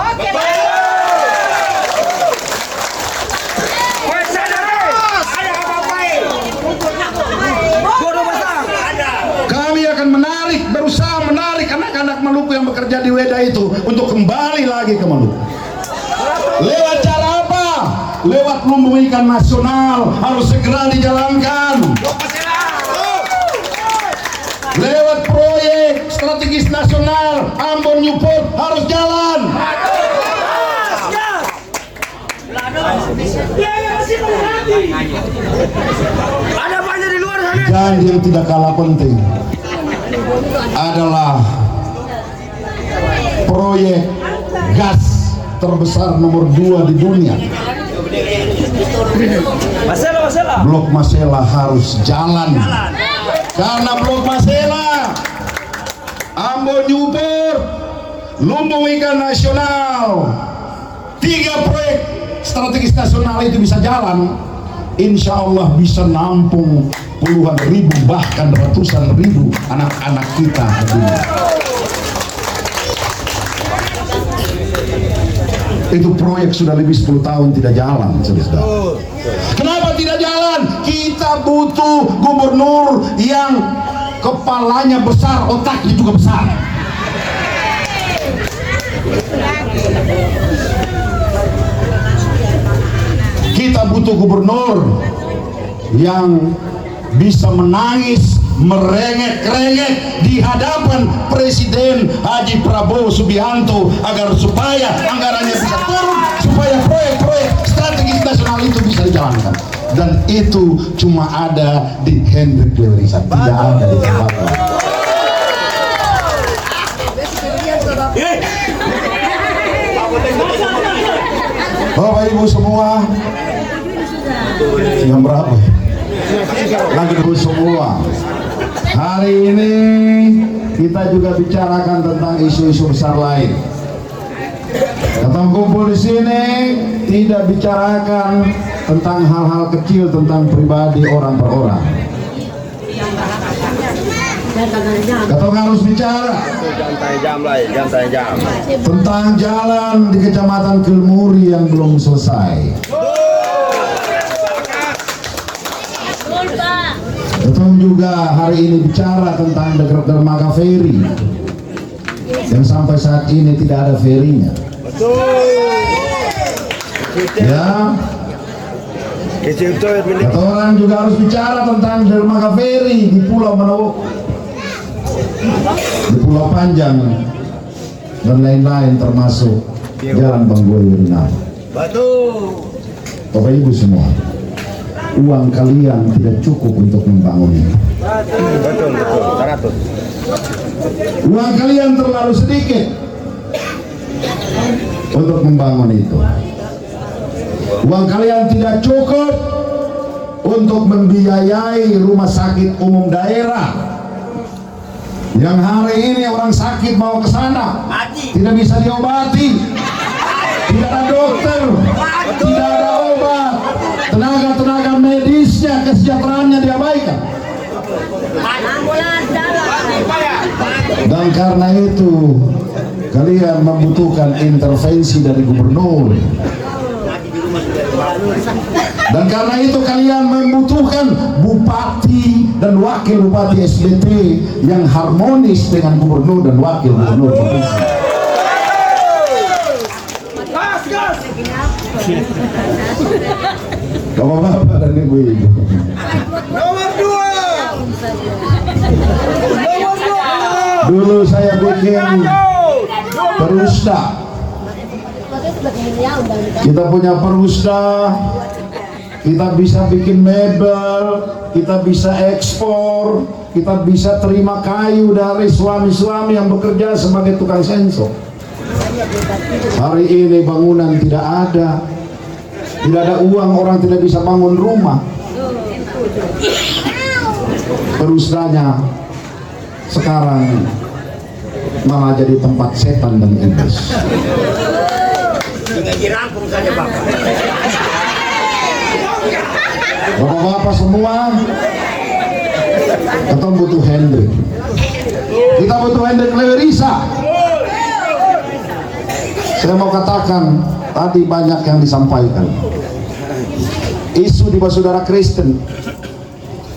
Berusaha menarik anak-anak Maluku yang bekerja di Weda itu untuk kembali lagi ke Maluku. Lewat cara apa? Lewat lumbung ikan nasional harus segera dijalankan. Lewat proyek strategis nasional Ambon Newport harus jalan. Ada banyak di luar sana. Dan yang tidak kalah penting adalah proyek gas terbesar nomor 2 di dunia. Masalah. Blok Masela harus jalan. Karena Blok Masela, Ambon Newport, lumbung ikan nasional, 3 proyek strategis nasional itu bisa jalan, insya Allah bisa nampung puluhan ribu bahkan ratusan ribu anak-anak kita ini. Itu proyek sudah lebih 10 tahun tidak jalan, saudara. Kenapa tidak jalan? Kita butuh gubernur yang kepalanya besar, otaknya juga besar. Kita butuh gubernur yang bisa menangis, merengek-rengek di hadapan Presiden Haji Prabowo Subianto agar supaya anggarannya bisa turun, supaya proyek-proyek strategis nasional itu bisa dijalankan. Dan itu cuma ada di Hendrik Lewerisa, tidak ada di tempat lain. Bapak Ibu semua, jam berapa? Lagi dulu semua. Hari ini kita juga bicarakan tentang isu-isu besar lain. Datang kumpul di sini tidak bicarakan tentang hal-hal kecil, tentang pribadi orang per orang. Kita harus bicara tentang jalan di Kecamatan Kilmuri yang belum selesai. Kita juga hari ini bicara tentang dermaga feri yang sampai saat ini tidak ada ferinya. Ya. Kata orang juga harus bicara tentang dermaga feri di Pulau Manawok, di Pulau Panjang dan lain-lain, termasuk Jalan Banggoi Wirinau. Bapak Ibu semua, uang kalian tidak cukup untuk membangun ini. Uang kalian terlalu sedikit untuk membangun itu. Uang kalian tidak cukup untuk membiayai rumah sakit umum daerah yang hari ini orang sakit mau ke sana tidak bisa diobati, tidak ada dokter, tidak ada obat, tenaga medisnya kesejahteraannya diabaikan. Dan karena itu kalian membutuhkan intervensi dari gubernur. Dan karena itu kalian membutuhkan bupati dan wakil bupati SBT yang harmonis dengan gubernur dan wakil gubernur provinsi. Bapak-bapak dan ibu-ibu. Nomor 2. Dulu saya bikin perusda. Kita punya perusda, kita bisa bikin mebel, kita bisa ekspor, kita bisa terima kayu dari suami-suami yang bekerja sebagai tukang sensor. Hari ini bangunan tidak ada uang, orang tidak bisa bangun rumah. Perusdanya sekarang malah jadi tempat setan dan iblis. Tinggal dirangkum saja Bapak. Bapak-bapak semua, kita butuh Hendrik. Kita butuh Hendrik Lewerisa. Saya mau katakan, tadi banyak yang disampaikan. Isu di saudara Kristen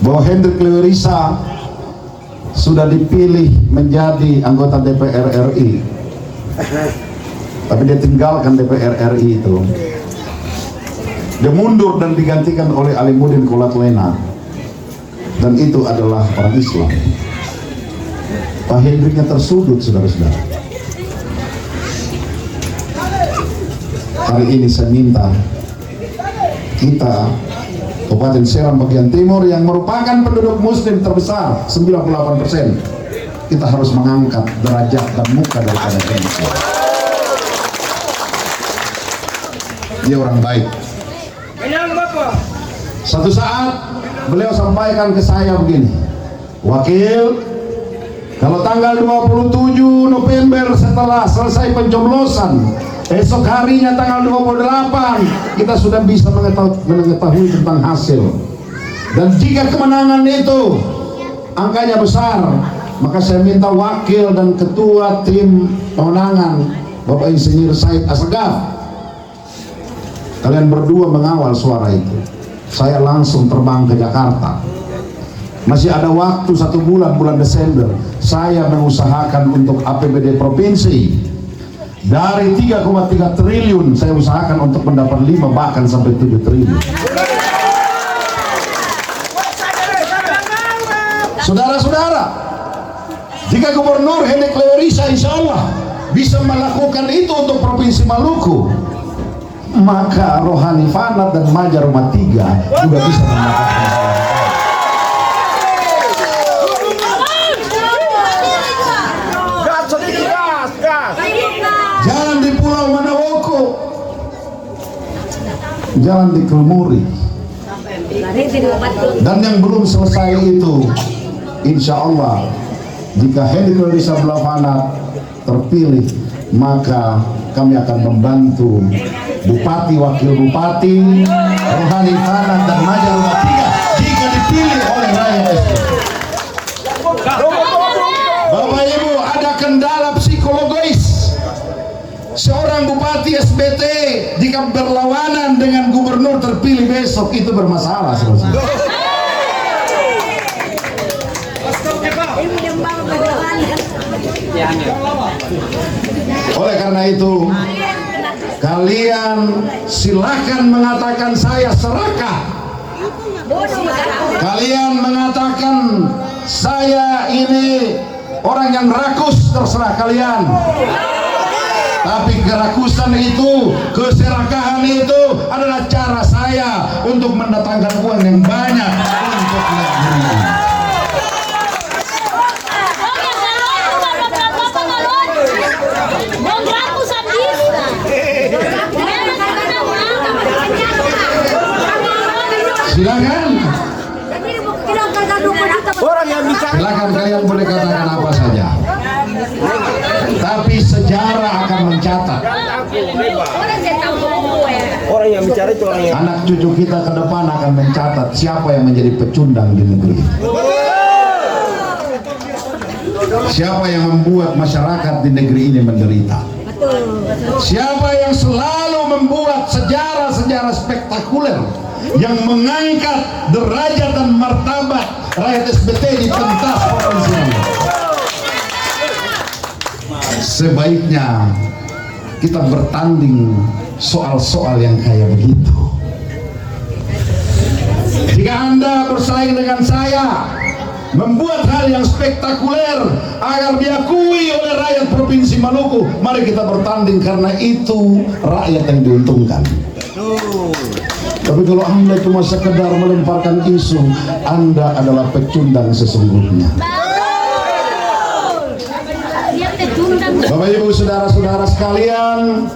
bahwa Hendrik Lewerisa sudah dipilih menjadi anggota DPR RI, tapi dia tinggalkan DPR RI itu. Dia mundur dan digantikan oleh Alimuddin Kolatlena, dan itu adalah orang Islam. Pak Hendriknya tersudut, saudara-saudara. Hari ini saya minta kita, Kabupaten Seram bagian timur yang merupakan penduduk muslim terbesar 98%, kita harus mengangkat derajat dan muka daripada Hendrik. Dia orang baik. Satu saat beliau sampaikan ke saya begini, wakil, Kalau tanggal 27 November setelah selesai pencoblosan, esok harinya tanggal 28 kita sudah bisa mengetahui tentang hasil. Dan jika kemenangan itu angkanya besar, maka saya minta wakil dan ketua tim pemenangan Bapak Insinyur Said Assegaf, kalian berdua mengawal suara itu. Saya langsung terbang ke Jakarta. Masih ada waktu 1 bulan, bulan Desember. Saya mengusahakan untuk APBD provinsi dari 3,3 triliun, saya usahakan untuk mendapat 5 bahkan sampai 7 triliun. Saudara-saudara, jika Gubernur Hendrik Leorisa insya Allah bisa melakukan itu untuk Provinsi Maluku, maka Rohani Fanat dan Maja Rumah 3 juga bisa mendapatkan. Jalan di Pulau Manawoko, jalan di Kelmuri, dan yang belum selesai itu, insya Allah jika Hendrik Leorisa Blavanat terpilih, maka kami akan membantu Bupati, Wakil Bupati, Rohani Fanat dan Maja Rumah 3 jika dipilih oleh rakyat. Bapak Ibu, ada kendala psikologis. Seorang Bupati SBT jika berlawanan dengan gubernur terpilih besok itu bermasalah. Oleh karena itu, kalian silakan mengatakan saya serakah. Kalian mengatakan saya ini orang yang rakus, terserah kalian. Tapi kerakusan itu, keserakahan itu adalah cara saya untuk mendatangkan uang yang banyak untuk negeri. Silakan. Silakan kalian boleh katakan apa saja. Tapi sejarah akan mencatat. Orang yang bicara itu orang yang Anak cucu kita ke depan akan mencatat siapa yang menjadi pecundang di negeri ini. Siapa yang membuat masyarakat di negeri ini menderita. Siapa yang selalu membuat sejarah-sejarah spektakuler yang mengangkat derajat dan martabat rakyat SBT di pentas provinsi ini. Sebaiknya kita bertanding soal-soal yang kayak begitu. Jika Anda bersaing dengan saya, membuat hal yang spektakuler agar diakui oleh rakyat Provinsi Maluku, mari kita bertanding karena itu rakyat yang diuntungkan. Tapi kalau Anda cuma sekedar melemparkan isu, Anda adalah pecundang sesungguhnya. Bapak Ibu saudara-saudara sekalian,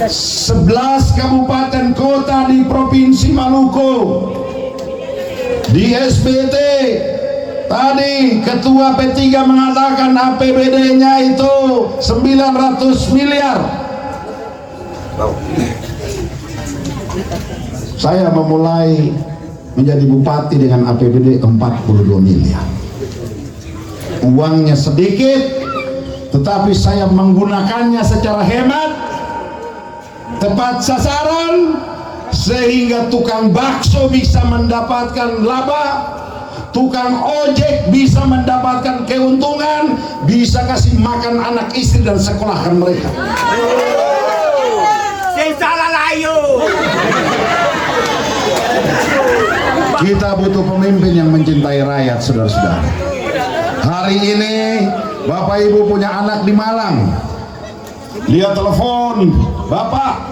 11 kabupaten kota di Provinsi Maluku di SBT tadi Ketua P3 mengatakan APBD-nya itu 900 miliar. Saya memulai menjadi bupati dengan APBD 42 miliar. Uangnya sedikit, tetapi saya menggunakannya secara hemat, tepat sasaran, sehingga tukang bakso bisa mendapatkan laba, tukang ojek bisa mendapatkan keuntungan, bisa kasih makan anak istri dan sekolahkan mereka. Saya salah layu. Kita butuh pemimpin yang mencintai rakyat, saudara-saudara. Hari ini Bapak Ibu punya anak di Malang, dia telepon, Bapak,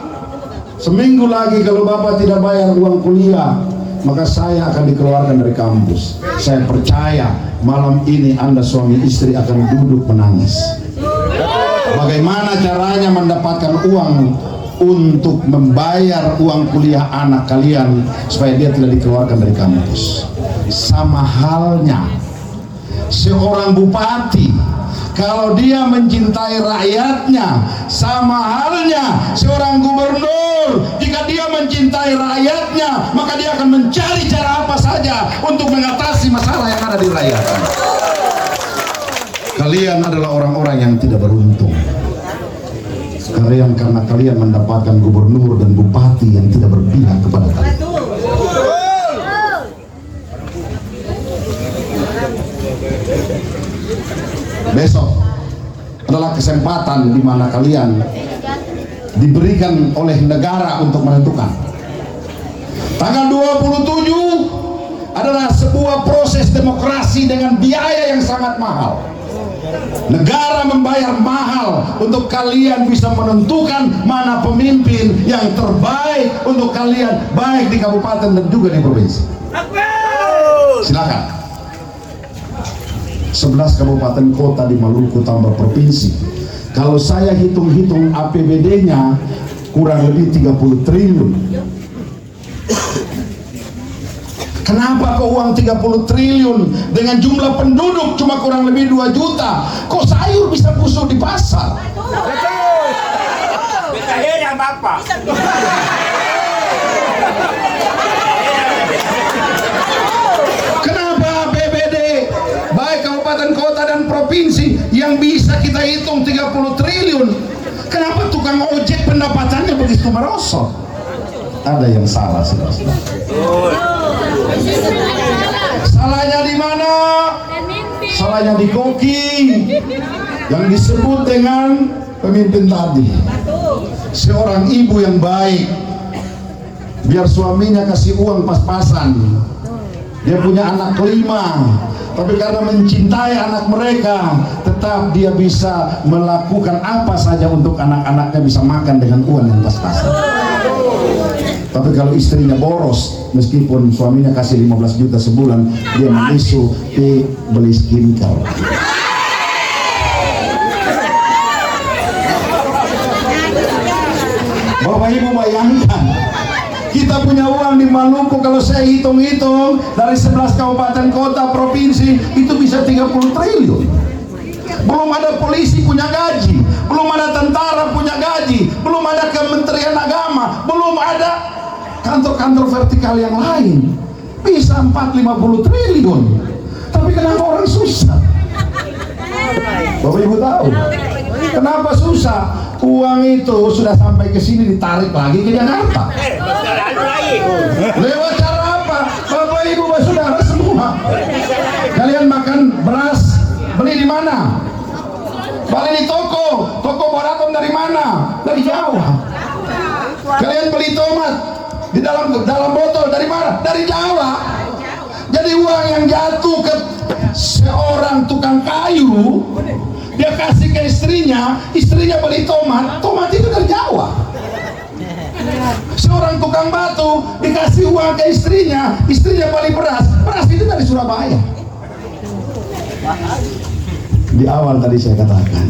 seminggu lagi kalau Bapak tidak bayar uang kuliah, maka saya akan dikeluarkan dari kampus. Saya percaya malam ini Anda suami istri akan duduk menangis. Bagaimana caranya mendapatkan uang untuk membayar uang kuliah anak kalian supaya dia tidak dikeluarkan dari kampus? Sama halnya seorang bupati kalau dia mencintai rakyatnya, sama halnya seorang gubernur, jika dia mencintai rakyatnya, maka dia akan mencari cara apa saja untuk mengatasi masalah yang ada di rakyatnya. Kalian adalah orang-orang yang tidak beruntung. Karena kalian mendapatkan gubernur dan bupati yang tidak berpihak kepada kalian. Besok adalah kesempatan di mana kalian diberikan oleh negara untuk menentukan. Tanggal 27 adalah sebuah proses demokrasi dengan biaya yang sangat mahal. Negara membayar mahal untuk kalian bisa menentukan mana pemimpin yang terbaik untuk kalian, baik di kabupaten dan juga di provinsi. Silakan. 11 kabupaten kota di Maluku tambah provinsi. Kalau saya hitung-hitung APBD-nya kurang lebih 30 triliun. Kenapa kok uang 30 triliun dengan jumlah penduduk cuma kurang lebih 2 juta? Kok sayur bisa busuk di pasar? Kita yang Bapak. Kenapa APBD baik kabupaten kota dan provinsi yang bisa kita hitung 30 triliun? Kenapa tukang ojek pendapatannya begitu merosot? Ada yang salah, saudara-saudara. Salahnya di mana? Salahnya di koki yang disebut dengan pemimpin tadi. Seorang ibu yang baik, biar suaminya kasih uang pas-pasan. Dia punya anak 5, tapi karena mencintai anak mereka, tetap dia bisa melakukan apa saja untuk anak-anaknya bisa makan dengan uang yang pas-pasan. Tapi kalau istrinya boros, meskipun suaminya kasih 15 juta sebulan, dia mengisu beli skincare. Bapak Ibu bayangkan, kita punya uang di Maluku, kalau saya hitung-hitung dari 11 kabupaten kota provinsi itu bisa 30 triliun. Belum ada polisi punya gaji, belum ada tentara punya gaji, belum ada kementerian agama, belum ada kantor-kantor vertikal yang lain. Bisa 4-50 triliun. Tapi kenapa orang susah? Bapak Ibu tahu kenapa susah? Uang itu sudah sampai ke sini ditarik lagi ke Jakarta. Lewat cara apa? Bapak Ibu saudara semua, kalian makan beras beli di mana? Beli di toko Boraton dari mana? Dari Jawa. Kalian beli tomat di dalam botol dari mana? Dari Jawa. Jadi uang yang jatuh ke seorang tukang kayu, dia kasih ke istrinya beli tomat itu dari Jawa. Seorang tukang batu dikasih uang ke istrinya beli beras itu dari Surabaya. Di awal tadi saya katakan,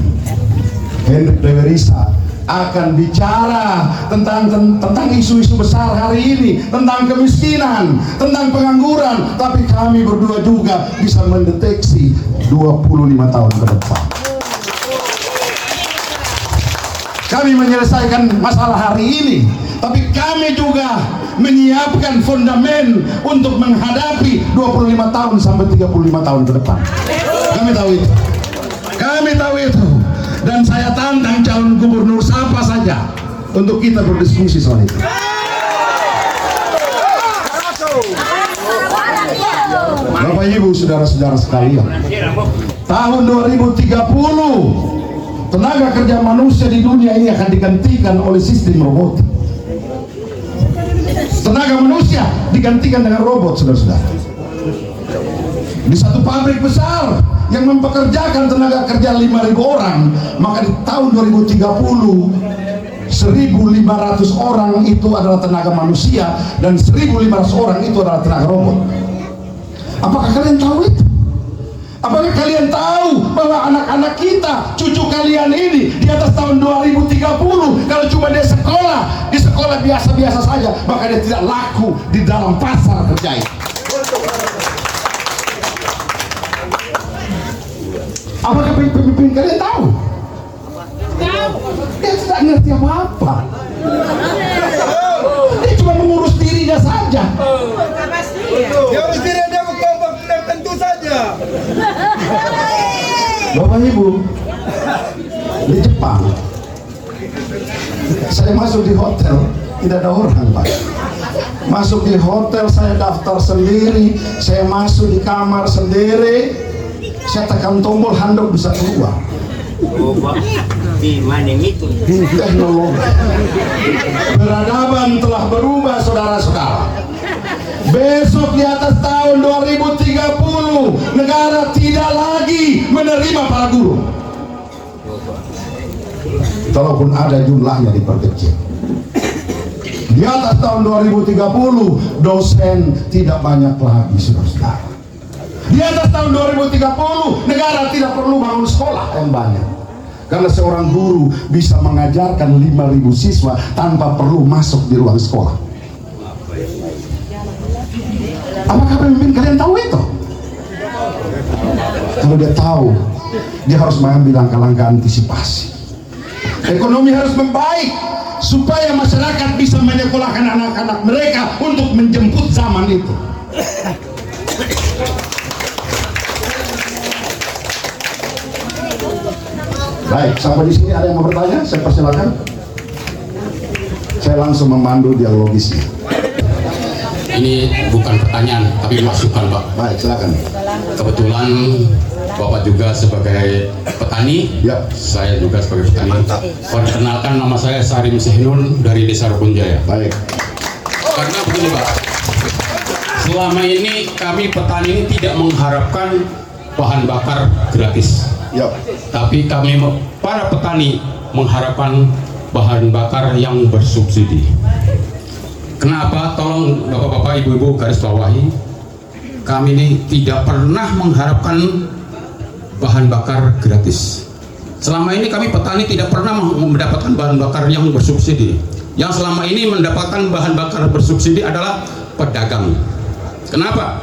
Hendrik Dewerisa akan bicara tentang isu-isu besar hari ini, tentang kemiskinan, tentang pengangguran, tapi kami berdua juga bisa mendeteksi 25 tahun ke depan. Kami menyelesaikan masalah hari ini, tapi kami juga menyiapkan fondamen untuk menghadapi 25 tahun sampai 35 tahun ke depan. Kami tahu itu. Dan saya tantang calon gubernur siapa saja untuk kita berdiskusi soal itu. Bapak Ibu, saudara-saudara sekalian, tahun 2030 tenaga kerja manusia di dunia ini akan digantikan oleh sistem robotik. Tenaga manusia digantikan dengan robot, saudara-saudara. Di satu pabrik besar yang mempekerjakan tenaga kerja 5.000 orang, maka di tahun 2030 1.500 orang itu adalah tenaga manusia dan 1.500 orang itu adalah tenaga robot. Apakah kalian tahu itu? Apakah kalian tahu bahwa anak-anak kita, cucu kalian ini di atas tahun 2030, kalau cuma dia di sekolah biasa-biasa saja, maka dia tidak laku di dalam pasar kerja ini. Apakah pemimpin kalian tahu? Dia tidak ngerti apa-apa. Dia cuma mengurus dirinya saja. Dia harus tidak dia berkelompok tertentu saja. Bapak Ibu, di Jepang, saya masuk di hotel, tidak ada orang, Pak. Masuk di hotel, saya daftar sendiri, saya masuk di kamar sendiri, saya tekan tombol, handuk bisa keluar. Oh, Pak. Di mana yang itu? Teknologi. Peradaban telah berubah, saudara-saudara. Besok di atas tahun 2030 negara tidak lagi menerima para guru. Kalaupun ada jumlahnya diperkecil. Di atas tahun 2030 dosen tidak banyak lagi, saudara-saudara. Di atas tahun 2030 negara tidak perlu bangun sekolah yang banyak. Karena seorang guru bisa mengajarkan 5.000 siswa tanpa perlu masuk di ruang sekolah. Apakah pemimpin kalian tahu itu? Kalau dia tahu, dia harus mengambil langkah-langkah antisipasi. Ekonomi harus membaik supaya masyarakat bisa menyekolahkan anak-anak mereka untuk menjemput zaman itu. Baik, sampai di sini ada yang mau bertanya? Saya persilakan. Saya langsung memandu dialogisnya. Ini bukan pertanyaan, tapi masukan, Pak. Baik, silakan. Kebetulan Bapak juga sebagai petani, Ya. saya juga sebagai petani. Perkenalkan, nama saya Sarim Sehnun dari Desa Rukunjaya. Baik. Karena begini, Pak, selama ini kami petani ini tidak mengharapkan bahan bakar gratis. Ya. Tapi kami para petani mengharapkan bahan bakar yang bersubsidi. Kenapa? Tolong Bapak-bapak, Ibu-ibu garis bawahi. Kami ini tidak pernah mengharapkan bahan bakar gratis. Selama ini kami petani tidak pernah mendapatkan bahan bakar yang bersubsidi. Yang selama ini mendapatkan bahan bakar bersubsidi adalah pedagang. Kenapa?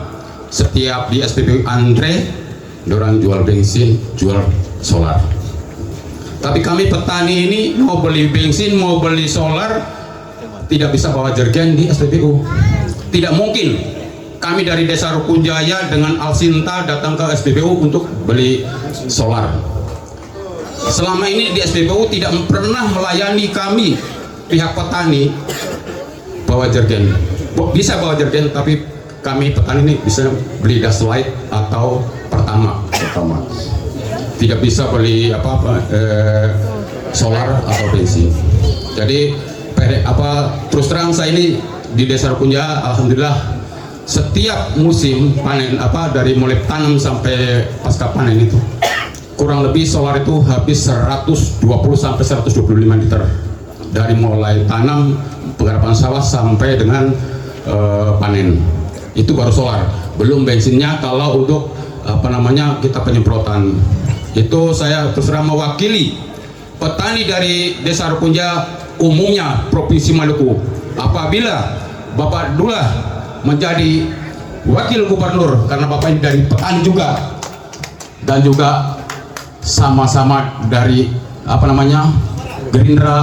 Setiap di SPBU Andre orang jual bensin, jual solar. Tapi kami petani ini mau beli bensin, mau beli solar, tidak bisa bawa jergen di SPBU. Tidak mungkin kami dari Desa Rukunjaya dengan Alsinta datang ke SPBU untuk beli solar. Selama ini di SPBU tidak pernah melayani kami pihak petani bawa jergen. Bisa bawa jergen, tapi kami petani ini bisa beli Daslight atau Pertama. Tidak bisa beli solar atau bensin. Jadi terus terang saya ini di Desa Rukunjaya, alhamdulillah setiap musim panen dari mulai tanam sampai pasca panen itu kurang lebih solar itu habis 120 sampai 125 liter dari mulai tanam penggarapan sawah sampai dengan panen. Itu baru solar, belum bensinnya. Kalau untuk kita penyemprotan, itu saya terus terang mewakili petani dari Desa Rukunjaya umumnya Provinsi Maluku. Apabila Bapak Dullah menjadi wakil gubernur, karena Bapak ini dari petani juga dan juga sama-sama dari Gerindra,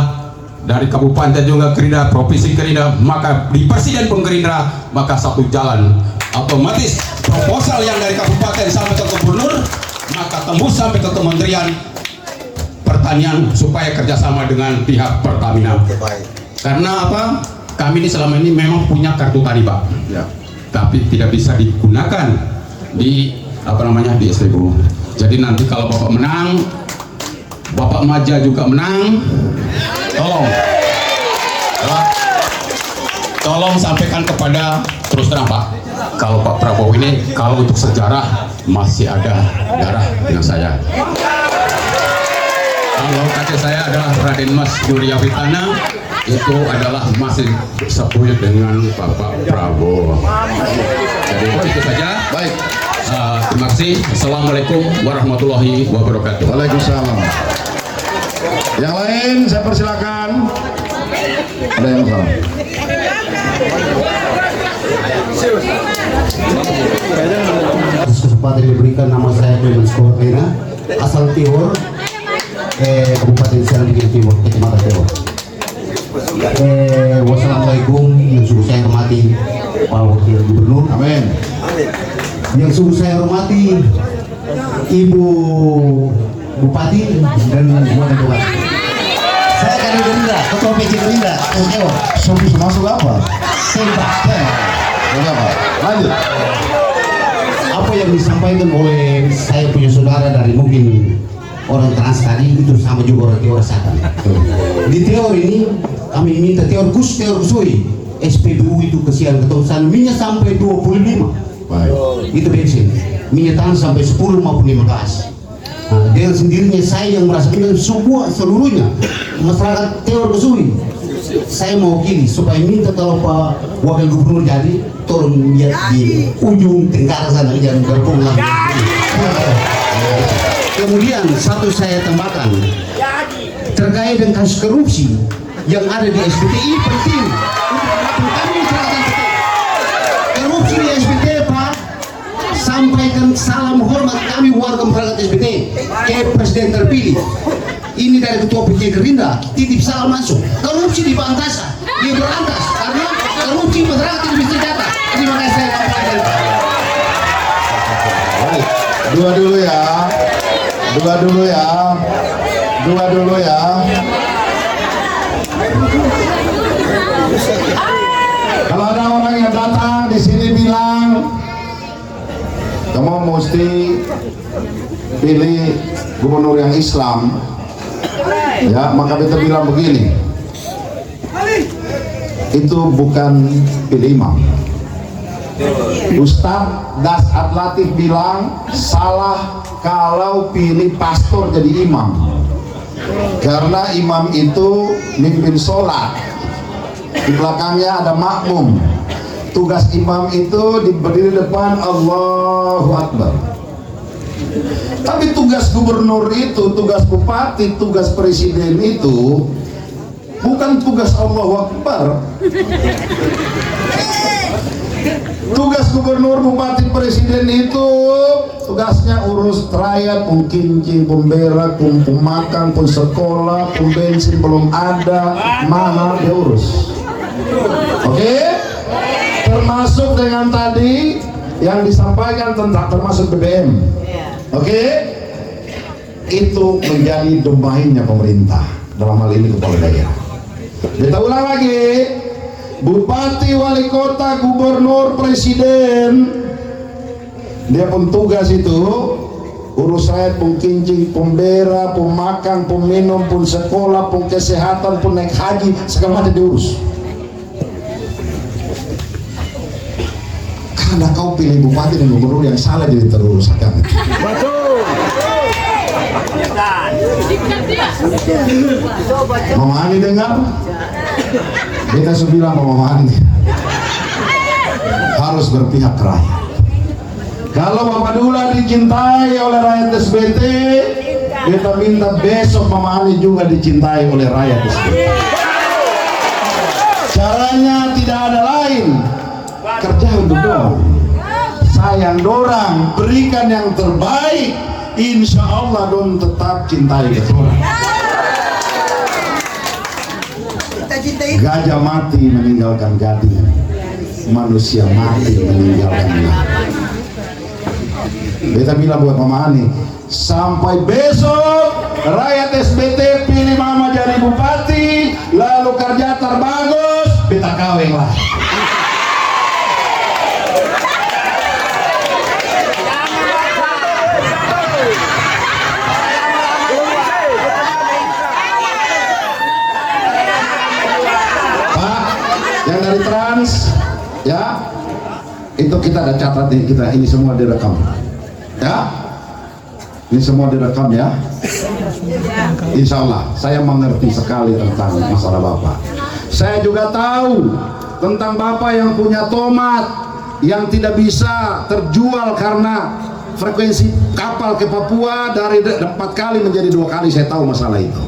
dari kabupaten juga Gerindra, provinsi Gerindra, maka di Presiden pun Gerindra, maka satu jalan. Otomatis proposal yang dari kabupaten sampai ke gubernur, maka tembus sampai ke Kementerian Pertanian supaya kerjasama dengan pihak Pertamina. Karena kami ini selama ini memang punya kartu tani, Pak, Ya. tapi tidak bisa digunakan di di SPBU. Jadi nanti kalau Bapak menang, Bapak Maja juga menang, tolong sampaikan kepada, terus terang Pak, kalau Pak Prabowo ini, kalau untuk sejarah masih ada darah dengan saya. Kalau kakek saya adalah Raden Mas Duryawitana, itu adalah masih sepuh dengan Bapak Prabowo. Jadi itu saja. Baik. Terima kasih. Assalamualaikum warahmatullahi wabarakatuh. Waalaikumsalam. Yang lain saya persilakan. Ada yang salah? Kesempatan yang diberikan, nama saya Clemens Kortena asal Timur, Kabupaten Serang Timur, Kecamatan Timur. Wassalamualaikum, yang sungguh saya hormati Pak Wakil Gubernur. Amin. Yang sungguh saya hormati Ibu Bupati dan Bupati. Saya dari Gerindra, Ketua PJ Gerindra, Jawa. Sobis masuk apa? Tembak. Apa? Lanjut. Apa yang disampaikan oleh saya punya saudara dari mungkin orang trans tadi itu sama juga orang teori rasakan. Di teori ini kami minta teori kusui SPBU itu kesian keterusan minyak sampai 25. Baik. Itu bensin. Minyak tanah sampai 10 maupun 15. Nah, dengan sendirinya saya yang merasakan semua seluruhnya masyarakat teori kusui. Saya mau kini supaya minta kalau Pak Wakil Gubernur jadi tolong lihat di ujung tenggara sana jangan berpung lagi. Kemudian satu saya tambahkan terkait dengan kasus korupsi yang ada di SBTI penting untuk kami masyarakat korupsi di SBT Pak. Sampaikan salam hormat kami warga masyarakat SBT ke Presiden terpilih. Ini dari Ketua PJ Gerindra, titip salam langsung. Korupsi di Bantasa, dia berantas karena korupsi masyarakat tidak bisa jatah. Terima kasih saya sampaikan. Baik. Dua dulu ya. Kalau ada orang yang datang di sini bilang kamu mesti pilih gubernur yang Islam, ya maka kita bilang begini, itu bukan pilih imam. Ustadz Dasat Latif bilang salah kalau pilih pastor jadi imam, karena imam itu mimpin sholat, di belakangnya ada makmum. Tugas imam itu berdiri depan Allahu Akbar. Tapi tugas gubernur itu, tugas bupati, tugas presiden itu bukan tugas Allahu Akbar. Tugas gubernur, bupati, presiden itu tugasnya urus rakyat, pun kincing, pun berak, pun makan, pun sekolah, pun bensin belum ada, mahal dia urus. Oke? Termasuk dengan tadi yang disampaikan tentang termasuk BBM. Oke? Itu menjadi domainnya pemerintah, dalam hal ini kepala daerah. Kita ulang lagi. Bupati, wali kota, gubernur, presiden, dia pun tugas itu urus rakyat, pun kincing, pun bera, pun makan, pun minum, pun sekolah, pun kesehatan, pun naik haji, segala macam diurus. Karena kau pilih bupati dan gubernur yang salah jadi terurus agama. Mama Ani dengar? Kita sudah bilang Mama Ani harus berpihak ke rakyat. Kalau Bapak Dula dicintai oleh rakyat SBT, kita minta besok Mama Ani juga dicintai oleh rakyat SBT. Caranya tidak ada lain, kerja untuk dorang, sayang dorang, berikan yang terbaik. Insya Allah dong tetap cintai keturunan. Gajah mati meninggalkan gading, manusia mati meninggalkannya. Beta bilang buat Mama Ani, sampai besok rakyat SBT pilih Mama jadi bupati, lalu kerja terbagus, beta kawin lah. Yang dari Trans, ya, itu kita ada catat nih, kita ini semua direkam, ya, ini semua direkam ya. Insya Allah, saya mengerti sekali tentang masalah Bapak. Saya juga tahu tentang Bapak yang punya tomat yang tidak bisa terjual karena frekuensi kapal ke Papua dari 4 kali menjadi 2 kali. Saya tahu masalah itu.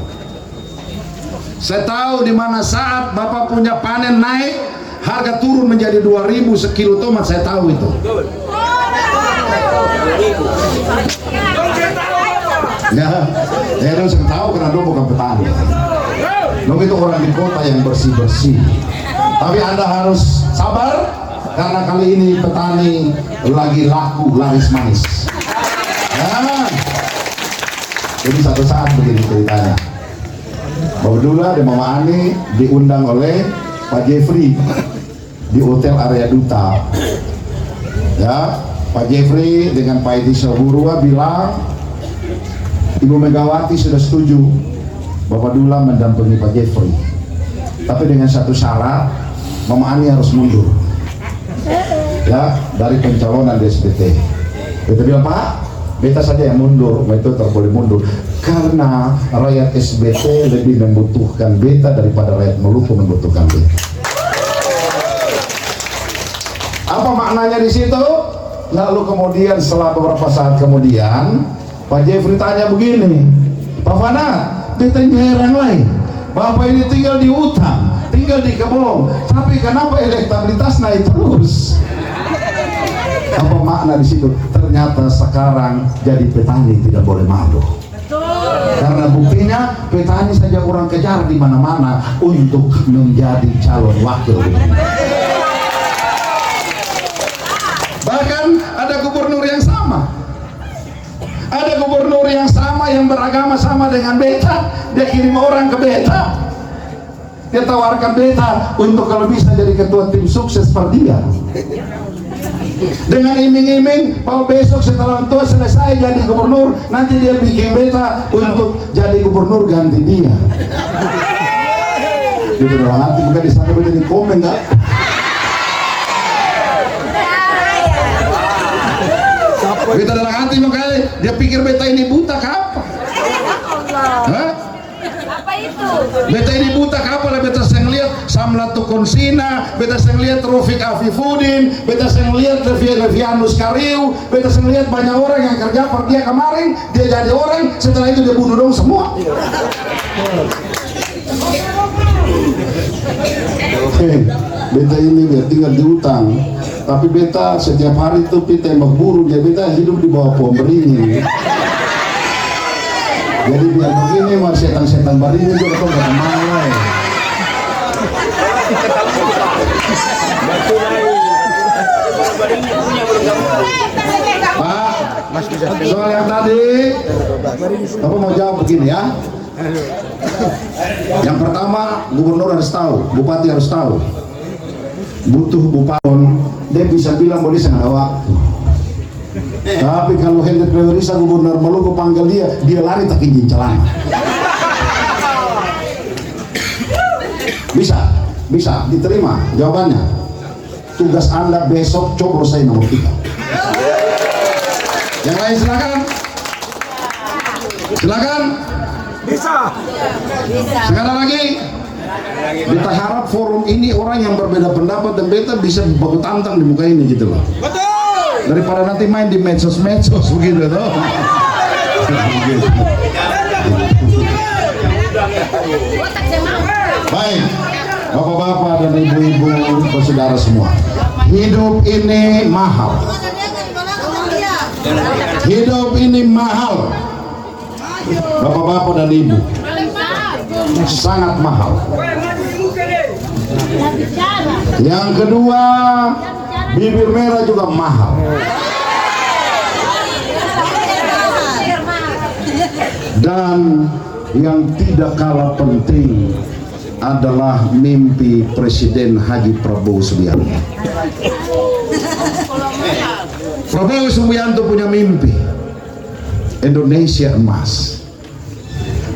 Saya tahu di mana saat Bapak punya panen naik, harga turun menjadi 2.000 sekilo tomat, saya tahu itu. Nah, saya tahu karena dia bukan petani. Dong itu orang di kota yang bersih-bersih. Tapi Anda harus sabar karena kali ini petani lagi laku, laris manis. Nah, jadi satu saat begini ceritanya. Bapak Dula dan Mama Ani diundang oleh Pak Jeffrey di Hotel Area Duta. Ya, Pak Jeffrey dengan Pak Edi Sahurua bilang Ibu Megawati sudah setuju Bapak Dula mendampingi Pak Jeffrey, tapi dengan satu syarat, Mama Ani harus mundur ya dari pencalonan di SBT. Beta bilang, Pak, beta saja yang mundur, itu tak boleh mundur karena rakyat SBT lebih membutuhkan beta daripada rakyat Maluku membutuhkan beta. Apa maknanya di situ? Lalu kemudian setelah beberapa saat kemudian Pak Jeffrey tanya begini, Pak Fana, beta heran lain, Bapak ini tinggal di hutan, tinggal di kebun, tapi kenapa elektabilitas naik terus? Apa makna di situ? Ternyata sekarang jadi petani tidak boleh malu. Karena buktinya petani saja orang kejar di mana-mana untuk menjadi calon wakil. Bahkan ada gubernur yang sama. Ada gubernur yang sama yang beragama sama dengan beta, dia kirim orang ke beta, dia tawarkan beta untuk kalau bisa jadi ketua tim sukses per dia, dengan iming-iming bahwa besok setelah tua selesai jadi gubernur nanti dia bikin beta untuk jadi gubernur ganti dia. Itu dalam hati bukan di sana beta di komen enggak? Beta dalam hati makanya dia pikir beta ini buta apa? Hah? Apa itu? Beta ini buta apa lah? Beta saya ngeliat Samlatu Konsina, beta saya ngeliat Rofik Afifudin, beta saya ngeliat Levianus Kariu, beta saya ngeliat banyak orang yang kerja per dia kemarin, dia jadi orang, setelah itu dia bunuh dong semua. Beta ini biar tinggal di hutan, tapi beta setiap hari itu kita tembak buru, dia beta hidup di bawah pohon beringin. Jadi biar begini mah setan-setan beringin juga kok gak kemana. Pak, soal yang tadi, apa mau jawab begini ya? Yang pertama, gubernur harus tahu, bupati harus tahu, butuh bupati, dia bisa bilang boleh nggak ada waktu. Tapi kalau Hendrik Lewerisa gubernur Maluku panggil dia lari tak izin celana. Bisa diterima jawabannya. Tugas Anda besok coblos saya nomor 3. Yang lain silakan. Bisa. Sekarang lagi kita harap forum ini orang yang berbeda pendapat dan beta bisa baku tantang di muka ini gitu loh. Betul. Daripada nanti main di medsos begitu loh. Baik, bapak-bapak dan ibu-ibu, saudara semua, hidup ini mahal. Hidup ini mahal. Bapak-bapak dan ibu, sangat mahal. Yang kedua, bibir merah juga mahal. Dan yang tidak kalah penting adalah mimpi Presiden Haji Prabowo Subianto. Prabowo Subianto punya mimpi Indonesia emas.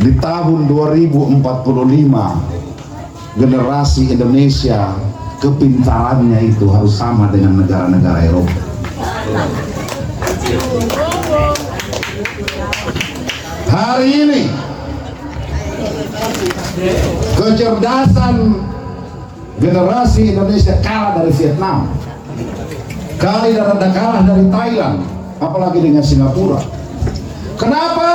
Di tahun 2045 generasi Indonesia kepintarannya itu harus sama dengan negara-negara Eropa. Hari ini kecerdasan generasi Indonesia kalah dari Vietnam, kalah dari Thailand, apalagi dengan Singapura. Kenapa?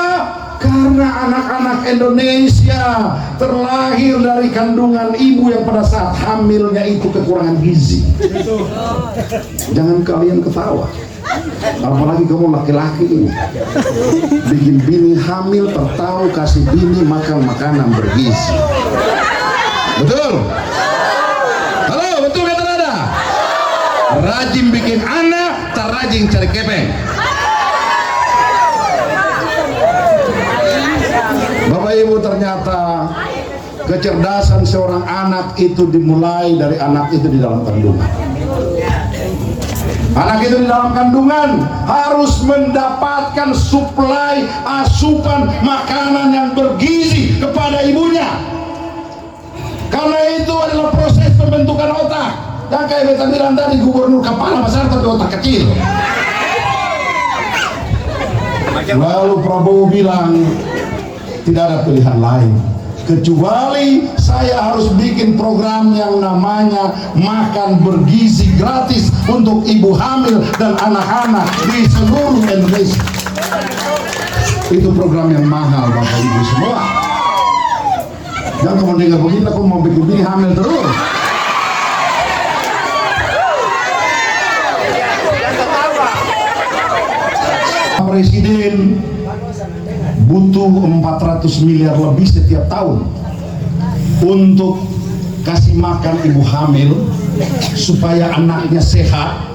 Karena anak-anak Indonesia terlahir dari kandungan ibu yang pada saat hamilnya itu kekurangan gizi. Jangan kalian ketawa. Apalagi kamu laki-laki ini, bikin bini hamil, tertahu kasih bini makan makanan bergizi. Betul? Halo, betul kata Nada? Rajin bikin anak, tak rajin cari kepeng. Bapak Ibu, ternyata kecerdasan seorang anak itu dimulai dari anak itu di dalam kandungan. Anak itu di dalam kandungan harus mendapatkan suplai asupan makanan yang bergizi kepada ibunya. Karena itu adalah proses pembentukan otak. Yang kayak beta bilang tadi, gubernur kepala besar tapi otak kecil. Lalu Prabowo bilang tidak ada pilihan lain kecuali saya harus bikin program yang namanya makan bergizi gratis untuk ibu hamil dan anak-anak di seluruh Indonesia. Itu program yang mahal Bapak Ibu semua. Jangan kamu dengar begitu, aku mau bikin bini hamil terus. Presiden butuh 400 miliar lebih setiap tahun untuk kasih makan ibu hamil supaya anaknya sehat,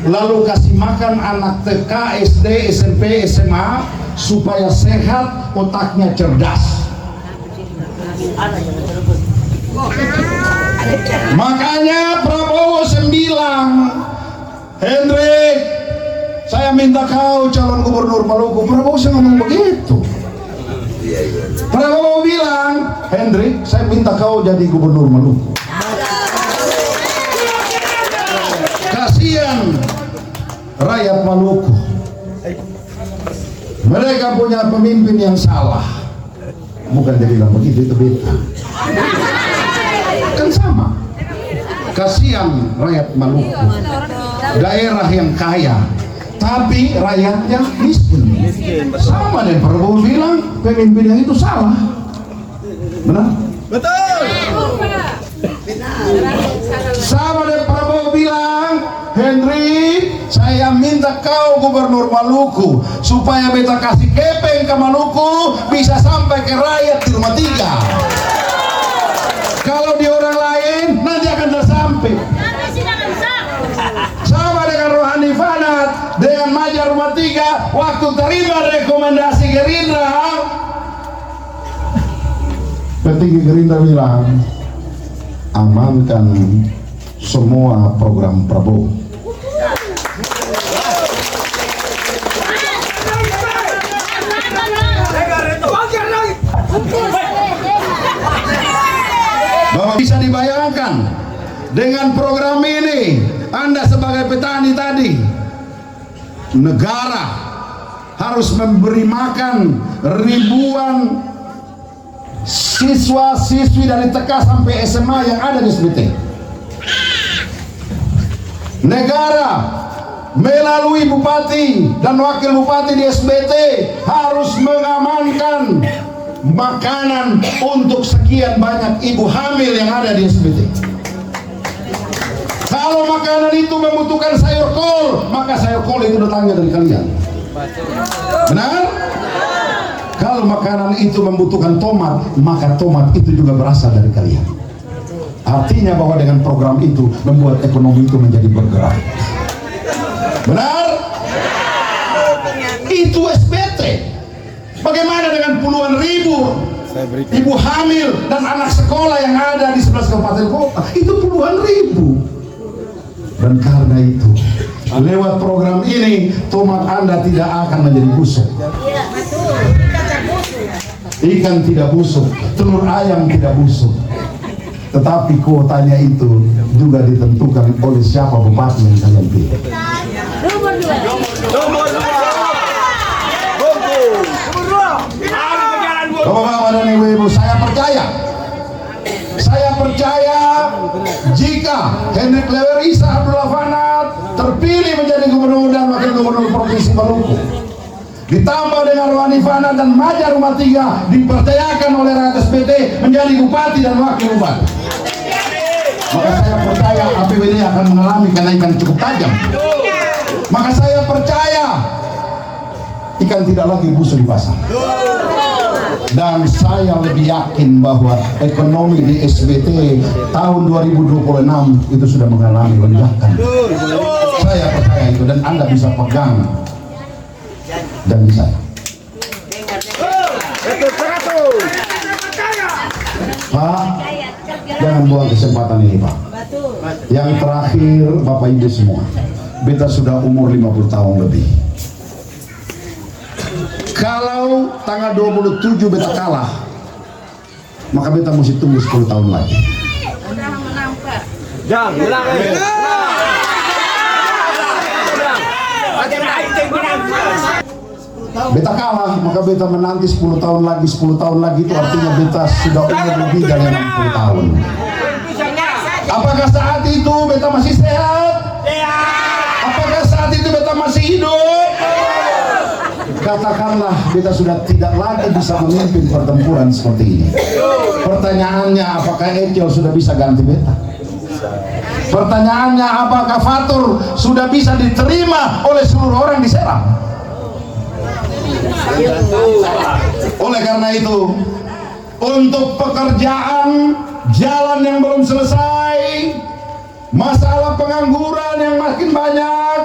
lalu kasih makan anak TK, SD, SMP, SMA supaya sehat, otaknya cerdas. Makanya Prabowo bilang, Hendrik, saya minta kau calon gubernur Maluku. Prabowo ngomong begitu. Prabowo bilang, Hendrik, saya minta kau jadi gubernur Maluku. Kasihan rakyat Maluku. Mereka punya pemimpin yang salah. Bukan dia bilang begitu, itu beda. Kan sama. Kasihan rakyat Maluku. Daerah yang kaya, tapi rakyatnya miskin. Sama dengan Prabowo bilang pemimpin yang itu salah. Benar? Betul. Sama dengan Prabowo bilang, Henry, saya minta kau gubernur Maluku supaya beta kasih kepeng ke Maluku bisa sampai ke rakyat di rumah 3. Kalau di orang lain nanti akan tersampai. Sama dengan Rohani Fanat dengan Maja rumah 3, waktu terima rekomendasi Gerindra, petinggi Gerindra bilang amankan semua program Prabowo. Bahwa bisa dibayangkan dengan program ini, Anda sebagai petani tadi, negara harus memberi makan ribuan siswa-siswi dari TK sampai SMA yang ada di SBT. Negara melalui bupati dan wakil bupati di SBT harus mengamankan makanan untuk sekian banyak ibu hamil yang ada di SBT. Kalau makanan itu membutuhkan sayur kol, maka sayur kol itu datangnya dari kalian. Benar? Kalau makanan itu membutuhkan tomat, maka tomat itu juga berasal dari kalian. Artinya bahwa dengan program itu membuat ekonomi itu menjadi bergerak. Benar? Itu SBT. Bagaimana dengan puluhan ribu ibu hamil dan anak sekolah yang ada di 11 kabupaten kota? Itu puluhan ribu. Dan karena itu, lewat program ini, tomat Anda tidak akan menjadi busuk. Ikan tidak busuk, telur ayam tidak busuk. Tetapi kuotanya itu juga ditentukan oleh siapa bupati yang kalian pilih. Bapak-bapak dan ibu-ibu, saya percaya jika Hendrik Lewer Isa Abdullah Fanat terpilih menjadi gubernur dan wakil gubernur provinsi Maluku, ditambah dengan Rohani Fanat dan Maja rumah 3 dipercayakan oleh rakyat SBT menjadi bupati dan wakil bupati, maka saya percaya APBD akan mengalami kenaikan cukup tajam. Maka saya percaya ikan tidak lagi busuk di pasar. Dan saya lebih yakin bahwa ekonomi di SBT tahun 2026 itu sudah mengalami lonjakan. Saya percaya itu, dan Anda bisa pegang janji saya. Pak, jangan buang kesempatan ini, Pak. Yang terakhir, Bapak Ibu semua, beta sudah umur 50 tahun lebih. Kalau tanggal 27 beta kalah, maka beta mesti tunggu 10 tahun lagi. Beta kalah, maka beta menanti 10 tahun lagi. 10 tahun lagi itu artinya beta sudah umur lebih dari 60 tahun. Apakah saat itu beta masih sehat? Apakah saat itu beta masih hidup? Katakanlah beta sudah tidak lagi bisa memimpin pertempuran seperti ini. Pertanyaannya, apakah Ecel sudah bisa ganti beta? Pertanyaannya, apakah Fatur sudah bisa diterima oleh seluruh orang di Serang? Oleh karena itu, untuk pekerjaan jalan yang belum selesai, masalah pengangguran yang makin banyak,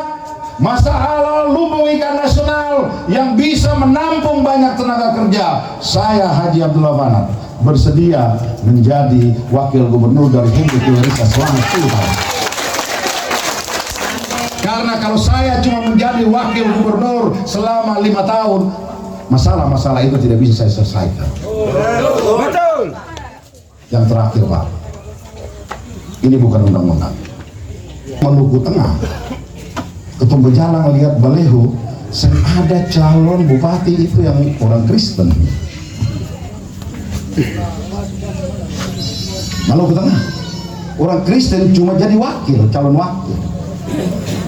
masalah lumbung ikan nasional yang bisa menampung banyak tenaga kerja, saya Haji Abdullah Banat bersedia menjadi wakil gubernur dari Henry Kiwerisa selama 10 tahun. Karena kalau saya cuma menjadi wakil gubernur selama 5 tahun, masalah-masalah itu tidak bisa saya selesaikan. Betul. Yang terakhir, Pak, ini bukan undang-undang. Maluku Tengah, Ketum Bejalang lihat baleho, ada calon bupati itu yang orang Kristen. Maluku Tengah, orang Kristen cuma jadi wakil, calon wakil.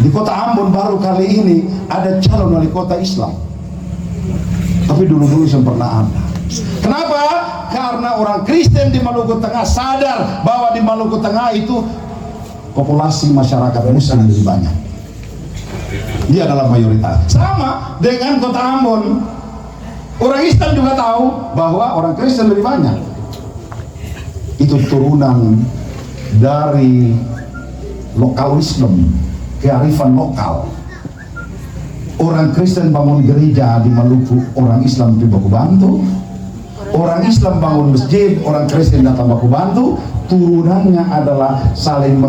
Di kota Ambon baru kali ini ada calon wali kota Islam. Tapi dulu-dulu pernah ada. Kenapa? Karena orang Kristen di Maluku Tengah sadar bahwa di Maluku Tengah itu populasi masyarakat Muslim lebih banyak. Dia adalah mayoritas. Sama dengan kota Ambon. Orang Islam juga tahu bahwa orang Kristen lebih banyak. Itu turunan dari lokalisme, kearifan lokal. Orang Kristen bangun gereja di Maluku, orang Islam di baku bantu. Orang Islam bangun masjid, orang Kristen datang baku bantu. Turunannya adalah saling